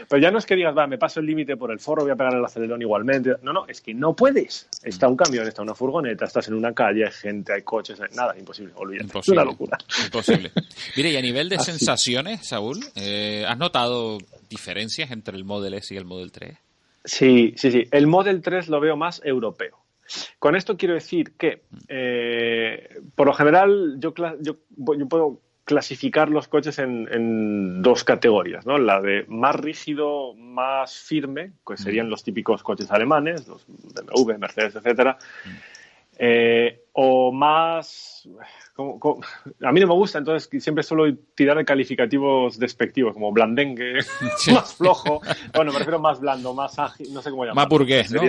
Pero ya no es que digas, me paso el límite por el forro, voy a pegar el acelerón igualmente. No, es que no puedes. Está un camión, está una furgoneta, estás en una calle, hay gente, hay coches, nada, imposible, olvídate. Es una locura. Imposible. Mire, y a nivel de sensaciones, Saúl, ¿has notado diferencias entre el Model S y el Model 3? Sí. El Model 3 lo veo más europeo. Con esto quiero decir que, por lo general, yo puedo clasificar los coches en 2 categorías, ¿no? La de más rígido, más firme, que serían los típicos coches alemanes, los BMW, Mercedes, etcétera, o más... A mí no me gusta, entonces siempre suelo tirar de calificativos despectivos, como blandengue, más flojo, bueno, me refiero más blando, más ágil, no sé cómo llamarlo. Más burgués, ¿no?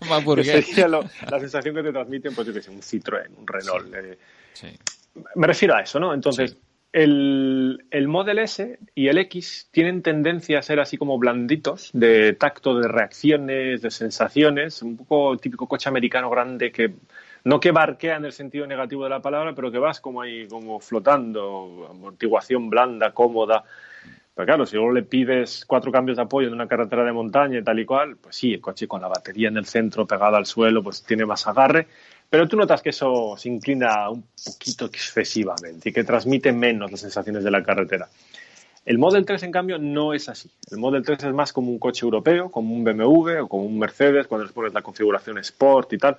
Más burgués. Sería la sensación que te transmiten, pues yo que sé, un Citroën, un Renault. Sí. Me refiero a eso, ¿no? Entonces, sí. El Model S y el X tienen tendencia a ser así como blanditos, de tacto, de reacciones, de sensaciones, un poco típico coche americano grande que... No que barquea en el sentido negativo de la palabra, pero que vas como ahí, como flotando, amortiguación blanda, cómoda. Pero claro, si luego le pides 4 cambios de apoyo en una carretera de montaña y tal y cual, pues sí, el coche con la batería en el centro pegada al suelo, pues tiene más agarre. Pero tú notas que eso se inclina un poquito excesivamente y que transmite menos las sensaciones de la carretera. El Model 3, en cambio, no es así. El Model 3 es más como un coche europeo, como un BMW o como un Mercedes, cuando les pones la configuración Sport y tal.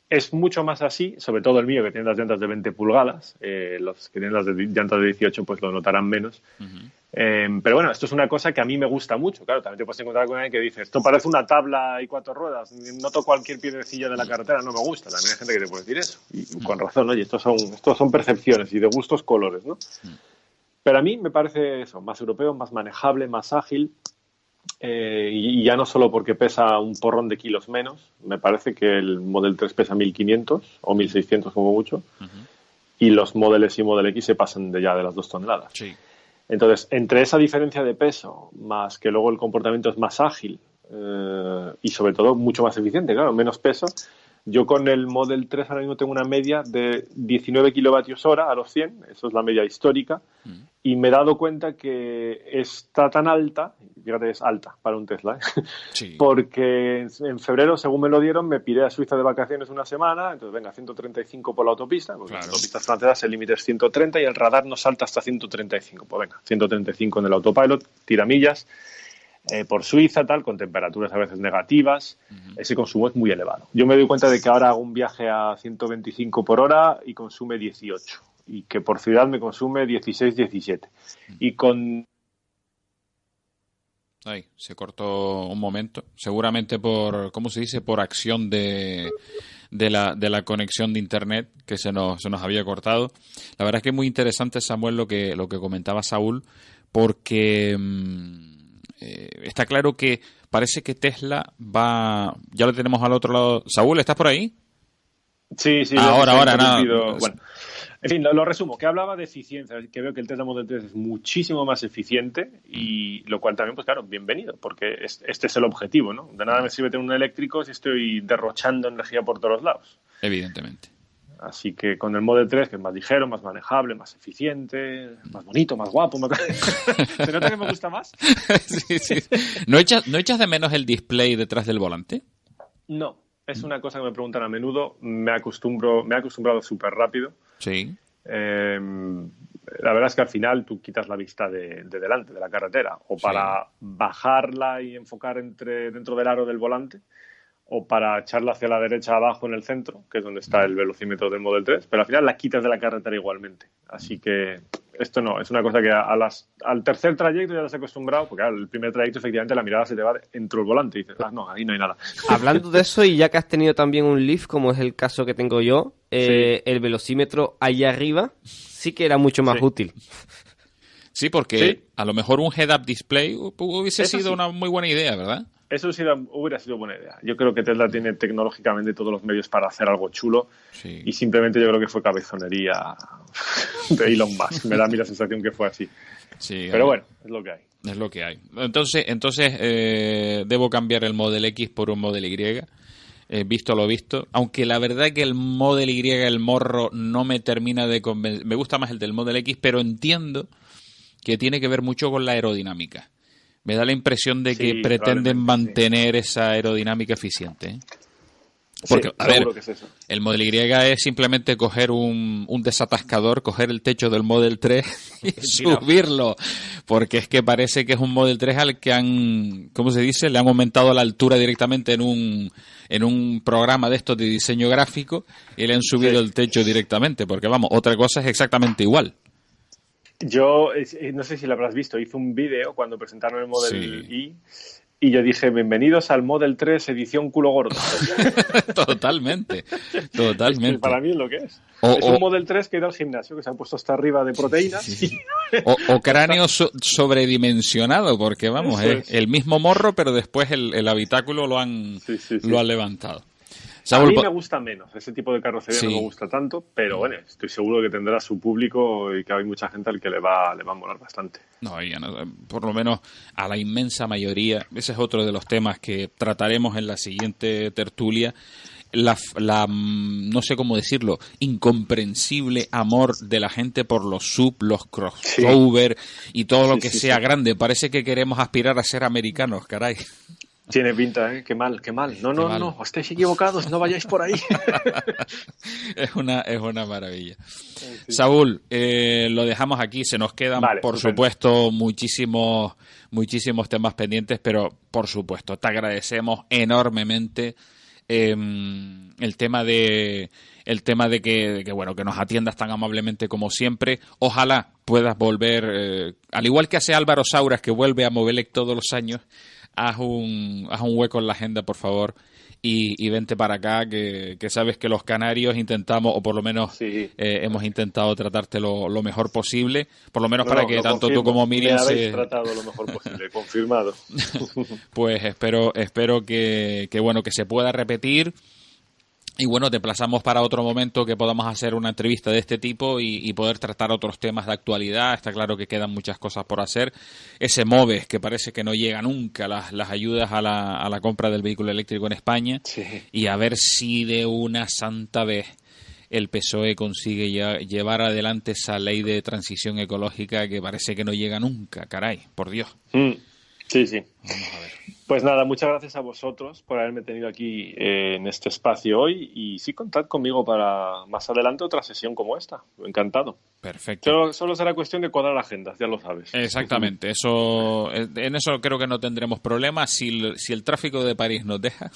Es mucho más así, sobre todo el mío, que tiene las llantas de 20 pulgadas. Los que tienen las llantas de 18 pues lo notarán menos. Pero bueno, esto es una cosa que a mí me gusta mucho. Claro, también te puedes encontrar con alguien que dice, esto parece una tabla y 4 ruedas. Noto cualquier piedrecilla de la carretera, no me gusta. También hay gente que te puede decir eso. Y con razón, oye, estos son percepciones y de gustos colores, ¿no? Pero a mí me parece eso, más europeo, más manejable, más ágil. Y ya no solo porque pesa un porrón de kilos menos, me parece que el Model 3 pesa 1.500 o 1.600 como mucho, y los Model S y Model X se pasan ya de las 2 toneladas. Sí. Entonces, entre esa diferencia de peso, más que luego el comportamiento es más ágil y sobre todo mucho más eficiente, claro, menos peso, yo con el Model 3 ahora mismo tengo una media de 19 kilovatios hora a los 100, eso es la media histórica, y me he dado cuenta que está tan alta, fíjate, es alta para un Tesla, Sí. porque en febrero, según me lo dieron, me piré a Suiza de vacaciones una semana, entonces venga, 135 por la autopista, porque Claro. las autopistas francesas el límite es 130 y el radar no salta hasta 135, pues venga, 135 en el autopilot, tiramillas, por Suiza, tal, con temperaturas a veces negativas, ese consumo es muy elevado. Yo me doy cuenta de que ahora hago un viaje a 125 por hora y consume 18, y que por ciudad me consume 16, 17. Y con... Ahí, se cortó un momento. Seguramente por, ¿cómo se dice? Por acción de la conexión de internet que se nos había cortado. La verdad es que es muy interesante, Samuel, lo que comentaba Saúl, porque está claro que parece que Tesla va... Ya lo tenemos al otro lado. Saúl, ¿estás por ahí? Sí. Ahora, nada. Bueno, en fin, lo resumo, que hablaba de eficiencia, que veo que el Tesla Model 3 es muchísimo más eficiente y lo cual también, pues claro, bienvenido, porque este es el objetivo, ¿no? De nada me sirve tener un eléctrico si estoy derrochando energía por todos lados. Evidentemente. Así que con el Model 3, que es más ligero, más manejable, más eficiente, más bonito, más guapo, ¿se nota que me gusta más? Sí. ¿No echas de menos el display detrás del volante? No, es una cosa que me preguntan a menudo, me he acostumbrado súper rápido. Sí. La verdad es que al final tú quitas la vista de delante, de la carretera, o para bajarla y enfocar dentro del aro del volante, o para echarla hacia la derecha abajo en el centro, que es donde está el velocímetro del Model 3, pero al final la quitas de la carretera igualmente. Así que esto no, es una cosa que al tercer trayecto ya te has acostumbrado, porque claro, el primer trayecto efectivamente la mirada se te va dentro del volante y dices, no, ahí no hay nada. Hablando de eso, y ya que has tenido también un Leaf, como es el caso que tengo yo, el velocímetro allá arriba sí que era mucho más útil. Sí, porque a lo mejor un head-up display hubiese sido una muy buena idea, ¿verdad? Eso hubiera sido buena idea. Yo creo que Tesla tiene tecnológicamente todos los medios para hacer algo chulo y simplemente yo creo que fue cabezonería de Elon Musk. Me da a mí la sensación que fue así. Sí, pero bueno, es lo que hay. Es lo que hay. Entonces debo cambiar el Model X por un Model Y. Visto lo visto. Aunque la verdad que el Model Y, el morro, no me termina de convencer. Me gusta más el del Model X, pero entiendo que tiene que ver mucho con la aerodinámica. Me da la impresión de que pretenden mantener esa aerodinámica eficiente, ¿eh? Porque, a ver, que es eso. El Model Y es simplemente coger un desatascador, coger el techo del Model 3 y subirlo. Porque es que parece que es un Model 3 al que han, ¿cómo se dice? Le han aumentado la altura directamente en un programa de estos de diseño gráfico y le han subido el techo directamente. Porque, vamos, otra cosa es exactamente igual. Yo, no sé si lo habrás visto, hice un vídeo cuando presentaron el Model Y y yo dije, bienvenidos al Model 3 edición culo gordo. Totalmente. Es que para mí es lo que es. Es un Model 3 que ha ido al gimnasio, que se ha puesto hasta arriba de proteínas. Sí. O cráneo sobredimensionado, porque vamos, es el mismo morro, pero después el habitáculo lo han levantado. Saúl, a mí me gusta menos, ese tipo de carrocería no me gusta tanto, pero bueno, estoy seguro que tendrá su público y que hay mucha gente al que le va a molar bastante. No, por lo menos a la inmensa mayoría, ese es otro de los temas que trataremos en la siguiente tertulia, no sé cómo decirlo, incomprensible amor de la gente por los sub, los crossover y todo lo que sea grande. Parece que queremos aspirar a ser americanos, caray. Tiene pinta, ¿eh? Qué mal. No, estáis equivocados, no vayáis por ahí. Es una maravilla. Sí. Saúl, lo dejamos aquí, se nos quedan, por supuesto, muchísimos temas pendientes, pero, por supuesto, te agradecemos enormemente el tema de que bueno, que nos atiendas tan amablemente como siempre. Ojalá puedas volver, al igual que hace Álvaro Sauras, que vuelve a Movelec todos los años. Haz un hueco en la agenda, por favor, y vente para acá, que sabes que los canarios intentamos, o por lo menos hemos intentado tratarte lo mejor posible, por lo menos para que tanto tú como Miriam me habéis tratado lo mejor posible, confirmado. Pues espero que bueno, que se pueda repetir. Y bueno, te emplazamos para otro momento que podamos hacer una entrevista de este tipo y poder tratar otros temas de actualidad. Está claro que quedan muchas cosas por hacer. Ese MOVES, que parece que no llega nunca, las ayudas a la compra del vehículo eléctrico en España. Sí. Y a ver si de una santa vez el PSOE consigue llevar adelante esa ley de transición ecológica que parece que no llega nunca, caray, por Dios. Sí. Vamos a ver. Pues nada, muchas gracias a vosotros por haberme tenido aquí en este espacio hoy y sí, contad conmigo para más adelante otra sesión como esta. Encantado. Perfecto. Solo será cuestión de cuadrar agendas, ya lo sabes. Exactamente, en eso creo que no tendremos problemas. Si el tráfico de París nos deja,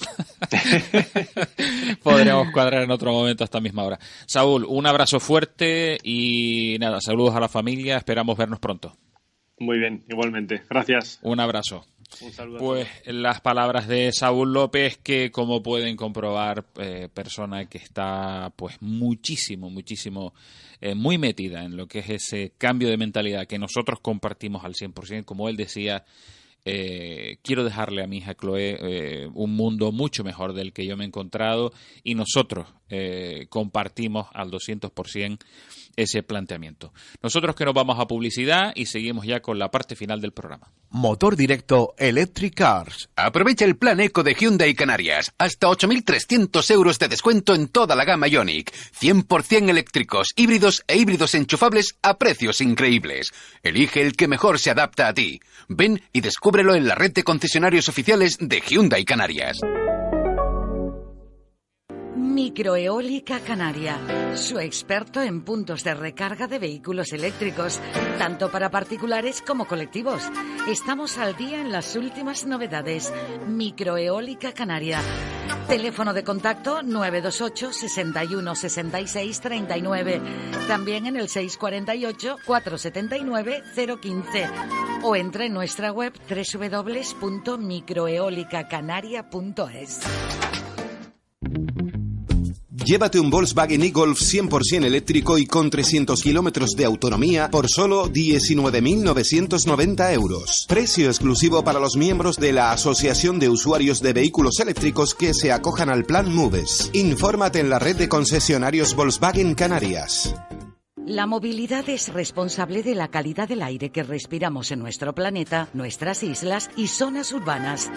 podríamos cuadrar en otro momento a esta misma hora. Saúl, un abrazo fuerte y nada, saludos a la familia, esperamos vernos pronto. Muy bien, igualmente. Gracias. Un abrazo. Un saludo. Pues las palabras de Saúl López, que como pueden comprobar, persona que está pues muchísimo, muy metida en lo que es ese cambio de mentalidad que nosotros compartimos al 100%, como él decía. Quiero dejarle a mi hija Chloe un mundo mucho mejor del que yo me he encontrado, y nosotros compartimos al 200% ese planteamiento. Nosotros que nos vamos a publicidad y seguimos ya con la parte final del programa. Motor directo Electric Cars. Aprovecha el plan Eco de Hyundai Canarias. Hasta 8.300 euros de descuento en toda la gama Ioniq. 100% eléctricos, híbridos e híbridos enchufables a precios increíbles. Elige el que mejor se adapta a ti. Ven y descúbrelo en la red de concesionarios oficiales de Hyundai Canarias. Microeólica Canaria, su experto en puntos de recarga de vehículos eléctricos, tanto para particulares como colectivos. Estamos al día en las últimas novedades. Microeólica Canaria. Teléfono de contacto 928 61 66 39. También en el 648 479 015. O entra en nuestra web www.microeolicacanaria.es. Llévate un Volkswagen e-Golf 100% eléctrico y con 300 kilómetros de autonomía por solo 19.990 euros. Precio exclusivo para los miembros de la Asociación de Usuarios de Vehículos Eléctricos que se acojan al Plan MOVES. Infórmate en la red de concesionarios Volkswagen Canarias. La movilidad es responsable de la calidad del aire que respiramos en nuestro planeta, nuestras islas y zonas urbanas.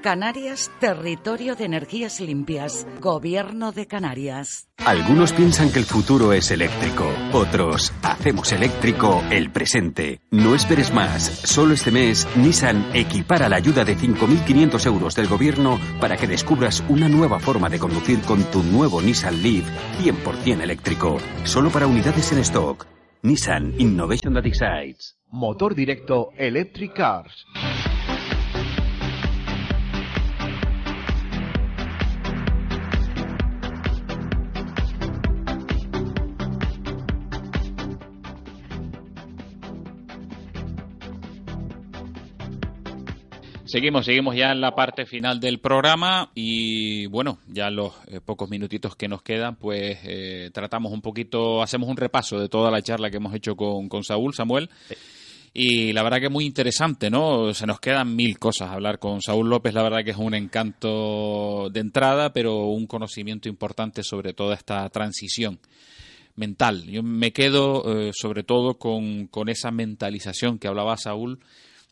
Canarias, territorio de energías limpias. Gobierno de Canarias. Algunos piensan que el futuro es eléctrico. Otros, hacemos eléctrico el presente. No esperes más. Solo este mes, Nissan equipara la ayuda de 5.500 euros del gobierno para que descubras una nueva forma de conducir con tu nuevo Nissan Leaf 100% eléctrico. Solo para unidades en stock. Nissan Innovation that excites. Motor directo Electric Cars. Seguimos ya en la parte final del programa y bueno, ya los pocos minutitos que nos quedan, pues tratamos un poquito, hacemos un repaso de toda la charla que hemos hecho con Samuel. Y la verdad que es muy interesante, ¿no? Se nos quedan 1000 cosas. Hablar con Saúl López, la verdad que es un encanto de entrada, pero un conocimiento importante sobre toda esta transición mental. Yo me quedo sobre todo con esa mentalización que hablaba Saúl,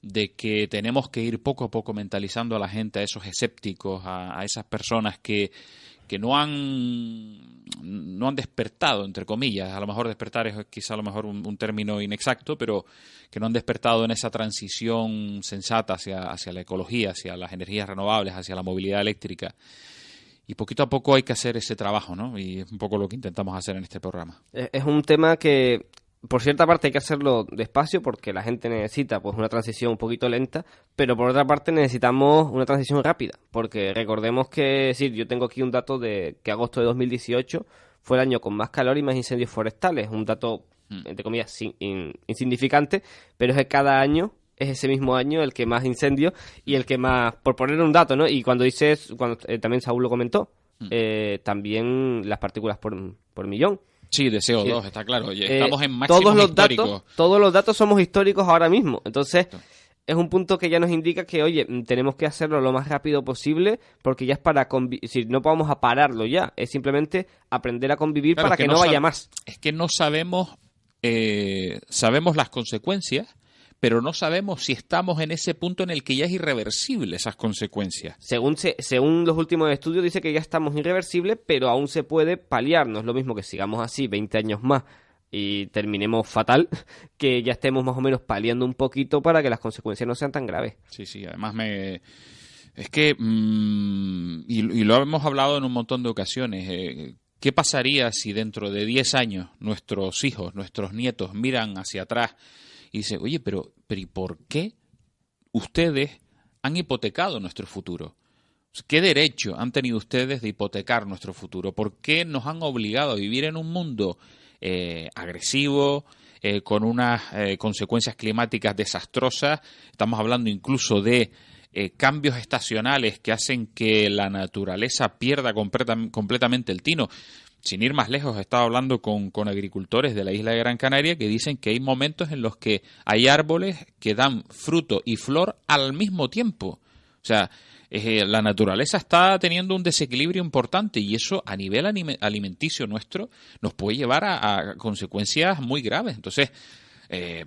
de que tenemos que ir poco a poco mentalizando a la gente, a esos escépticos, a esas personas que no han despertado, entre comillas. A lo mejor despertar es quizá a lo mejor un término inexacto, pero que no han despertado en esa transición sensata hacia la ecología, hacia las energías renovables, hacia la movilidad eléctrica. Y poquito a poco hay que hacer ese trabajo, ¿no? Y es un poco lo que intentamos hacer en este programa. Es un tema que, por cierta parte, hay que hacerlo despacio porque la gente necesita pues una transición un poquito lenta, pero por otra parte necesitamos una transición rápida, porque recordemos que, sí, yo tengo aquí un dato de que agosto de 2018 fue el año con más calor y más incendios forestales, un dato, entre comillas, insignificante, pero es que cada año es ese mismo año el que más incendios y el que más, por poner un dato, ¿no? Y cuando dices, también Saúl lo comentó, también las partículas por millón. Sí, de CO2, sí. Está claro. Estamos en máximos históricos. Todos los datos somos históricos ahora mismo. Entonces, es un punto que ya nos indica que, oye, tenemos que hacerlo lo más rápido posible porque ya es para convivir. Si no vamos a pararlo ya, es simplemente aprender a convivir, claro, para que no vaya más. Es que no sabemos, sabemos las consecuencias, pero no sabemos si estamos en ese punto en el que ya es irreversible esas consecuencias. Según los últimos estudios dice que ya estamos irreversibles, pero aún se puede paliar. No es lo mismo que sigamos así 20 años más y terminemos fatal, que ya estemos más o menos paliando un poquito para que las consecuencias no sean tan graves. Sí, además es que, y lo hemos hablado en un montón de ocasiones, ¿qué pasaría si dentro de 10 años nuestros hijos, nuestros nietos miran hacia atrás y dice, oye, pero ¿y por qué ustedes han hipotecado nuestro futuro? ¿Qué derecho han tenido ustedes de hipotecar nuestro futuro? ¿Por qué nos han obligado a vivir en un mundo agresivo, con unas consecuencias climáticas desastrosas? Estamos hablando incluso de cambios estacionales que hacen que la naturaleza pierda completamente el tino. Sin ir más lejos, he estado hablando con agricultores de la isla de Gran Canaria que dicen que hay momentos en los que hay árboles que dan fruto y flor al mismo tiempo. O sea, la naturaleza está teniendo un desequilibrio importante y eso a nivel alimenticio nuestro nos puede llevar a consecuencias muy graves. Entonces,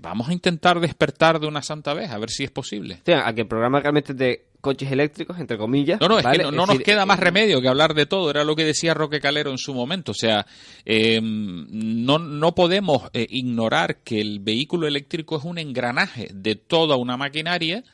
vamos a intentar despertar de una santa vez, a ver si es posible. O sea, a que el programa realmente es de coches eléctricos, entre comillas. No, es ¿vale? que no nos queda más remedio que hablar de todo. Era lo que decía Roque Calero en su momento. O sea, no podemos ignorar que el vehículo eléctrico es un engranaje de toda una maquinaria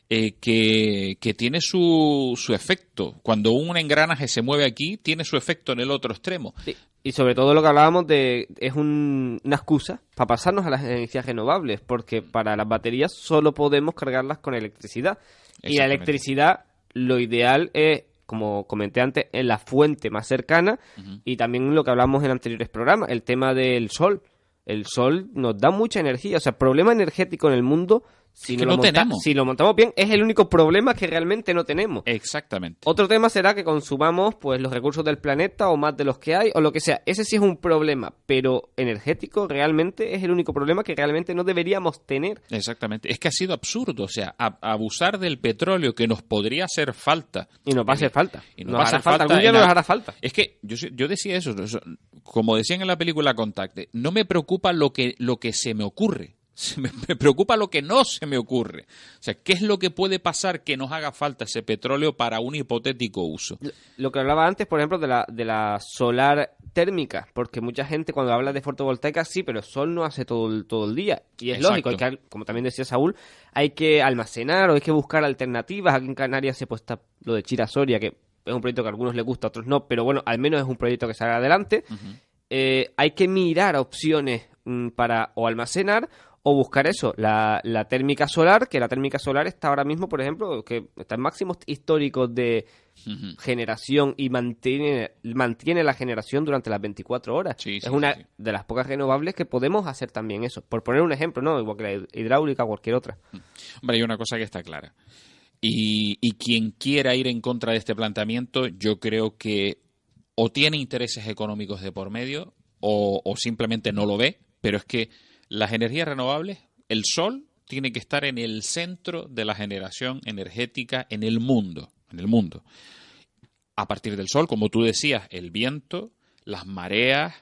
que tiene su efecto. Cuando un engranaje se mueve aquí, tiene su efecto en el otro extremo. Sí. Y sobre todo lo que hablábamos es una excusa para pasarnos a las energías renovables, porque para las baterías solo podemos cargarlas con electricidad. Y la electricidad, lo ideal es, como comenté antes, en la fuente más cercana. Y también lo que hablamos en anteriores programas, el tema del sol. El sol nos da mucha energía. O sea, problema energético en el mundo, si lo montamos bien, es el único problema que realmente no tenemos. Exactamente. Otro tema será que consumamos pues los recursos del planeta o más de los que hay o lo que sea. Ese sí es un problema, pero energético realmente es el único problema que realmente no deberíamos tener. Exactamente. Es que ha sido absurdo. O sea, abusar del petróleo que nos podría hacer falta. Y nos va a hacer falta. Y nos va a hacer falta. Algún día nos hará falta. Es que yo decía eso, como decían en la película Contact, no me preocupa lo que se me ocurre. Me preocupa lo que no se me ocurre. O sea, ¿qué es lo que puede pasar que nos haga falta ese petróleo para un hipotético uso? Lo que hablaba antes, por ejemplo, de la solar térmica, porque mucha gente cuando habla de fotovoltaica, sí, pero el sol no hace todo el día. Y es lógico, como también decía Saúl, hay que almacenar o hay que buscar alternativas. Aquí en Canarias se puesta lo de Chira Soria, que es un proyecto que a algunos les gusta, a otros no, pero bueno, al menos es un proyecto que sale adelante. Hay que mirar opciones para o almacenar o buscar eso, la térmica solar, que la térmica solar está ahora mismo, por ejemplo, que está en máximos históricos de generación y mantiene la generación durante las 24 horas. Es una de las pocas renovables que podemos hacer también eso. Por poner un ejemplo, ¿no? Igual que la hidráulica o cualquier otra. Hombre, hay una cosa que está clara. Y quien quiera ir en contra de este planteamiento, yo creo que o tiene intereses económicos de por medio o simplemente no lo ve, pero es que las energías renovables, el sol tiene que estar en el centro de la generación energética en el mundo. A partir del sol, como tú decías, el viento, las mareas,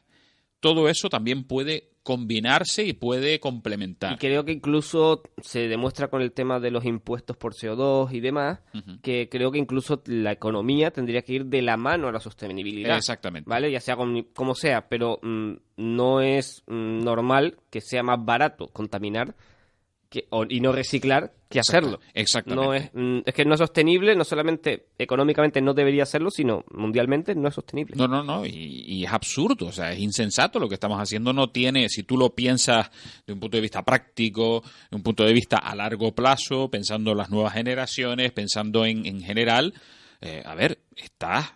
todo eso también puede combinarse y puede complementar. Y creo que incluso se demuestra con el tema de los impuestos por CO2 y demás, que creo que incluso la economía tendría que ir de la mano a la sostenibilidad. Exactamente. ¿Vale? Ya sea como sea, pero no es normal que sea más barato contaminar y no reciclar que hacerlo. Exactamente. Es que no es sostenible, no solamente económicamente no debería serlo, sino mundialmente no es sostenible. No, y es absurdo, o sea, es insensato lo que estamos haciendo. No tiene, si tú lo piensas de un punto de vista práctico, de un punto de vista a largo plazo, pensando en las nuevas generaciones, pensando en general,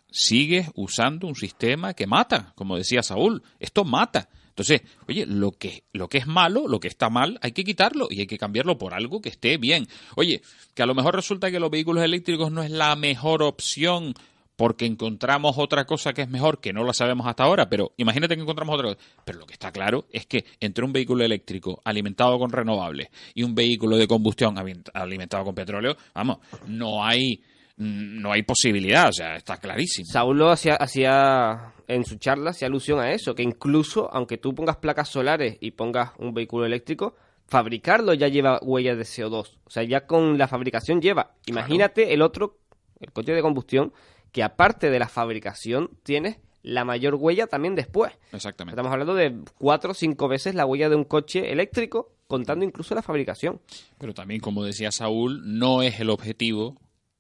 sigues usando un sistema que mata, como decía Saúl, esto mata. Entonces, oye, lo que es malo, lo que está mal, hay que quitarlo y hay que cambiarlo por algo que esté bien. Oye, que a lo mejor resulta que los vehículos eléctricos no es la mejor opción porque encontramos otra cosa que es mejor, que no la sabemos hasta ahora, pero imagínate que encontramos otra cosa. Pero lo que está claro es que entre un vehículo eléctrico alimentado con renovables y un vehículo de combustión alimentado con petróleo, vamos, no hay posibilidad, o sea, está clarísimo. Saúl hacía en su charla, hacía alusión a eso, que incluso aunque tú pongas placas solares y pongas un vehículo eléctrico, fabricarlo ya lleva huellas de CO2. O sea, ya con la fabricación lleva. Imagínate el coche de combustión, que aparte de la fabricación tienes la mayor huella también después. Exactamente. Estamos hablando de 4 o 5 veces la huella de un coche eléctrico, contando incluso la fabricación. Pero también, como decía Saúl, no es el objetivo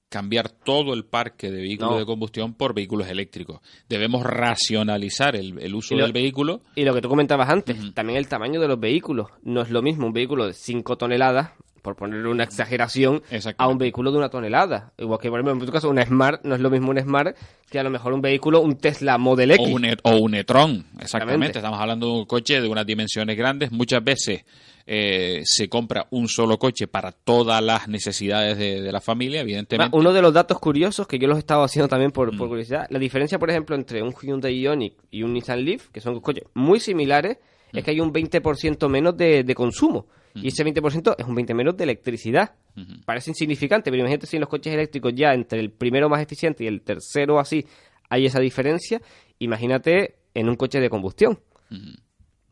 cambiar todo el parque de vehículos de combustión por vehículos eléctricos. Debemos racionalizar el uso del vehículo. Y lo que tú comentabas antes, también el tamaño de los vehículos. No es lo mismo un vehículo de 5 toneladas, por poner una exageración, a un Exactamente. vehículo de 1 tonelada. Igual que, por ejemplo, en tu caso, una Smart no es lo mismo un Smart que a lo mejor un vehículo, un Tesla Model X. O un e-tron, exactamente. Exactamente. Estamos hablando de un coche de unas dimensiones grandes. Muchas veces se compra un solo coche para todas las necesidades de la familia, evidentemente. Uno de los datos curiosos que yo los he estado haciendo también por curiosidad, la diferencia, por ejemplo, entre un Hyundai Ioniq y un Nissan Leaf, que son coches muy similares, es que hay un 20% menos de consumo. Y ese 20% es un 20% menos de electricidad. Parece insignificante, pero imagínate si en los coches eléctricos ya entre el primero más eficiente y el tercero así hay esa diferencia. Imagínate en un coche de combustión.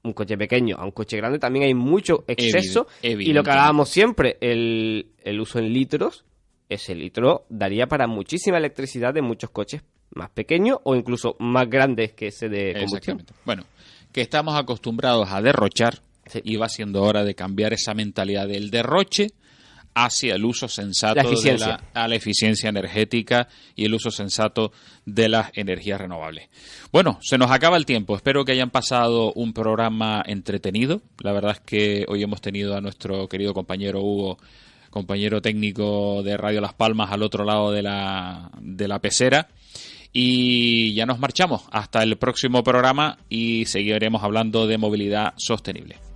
Un coche pequeño a un coche grande también hay mucho exceso. Y lo que hablábamos siempre, el uso en litros, ese litro daría para muchísima electricidad de muchos coches más pequeños o incluso más grandes que ese de combustión. Exactamente. Bueno, que estamos acostumbrados a derrochar y va siendo hora de cambiar esa mentalidad del derroche hacia el uso sensato La eficiencia. a la eficiencia energética y el uso sensato de las energías renovables. Bueno, se nos acaba el tiempo. Espero que hayan pasado un programa entretenido. La verdad es que hoy hemos tenido a nuestro querido compañero Hugo, compañero técnico de Radio Las Palmas, al otro lado de la pecera. Y ya nos marchamos hasta el próximo programa y seguiremos hablando de movilidad sostenible.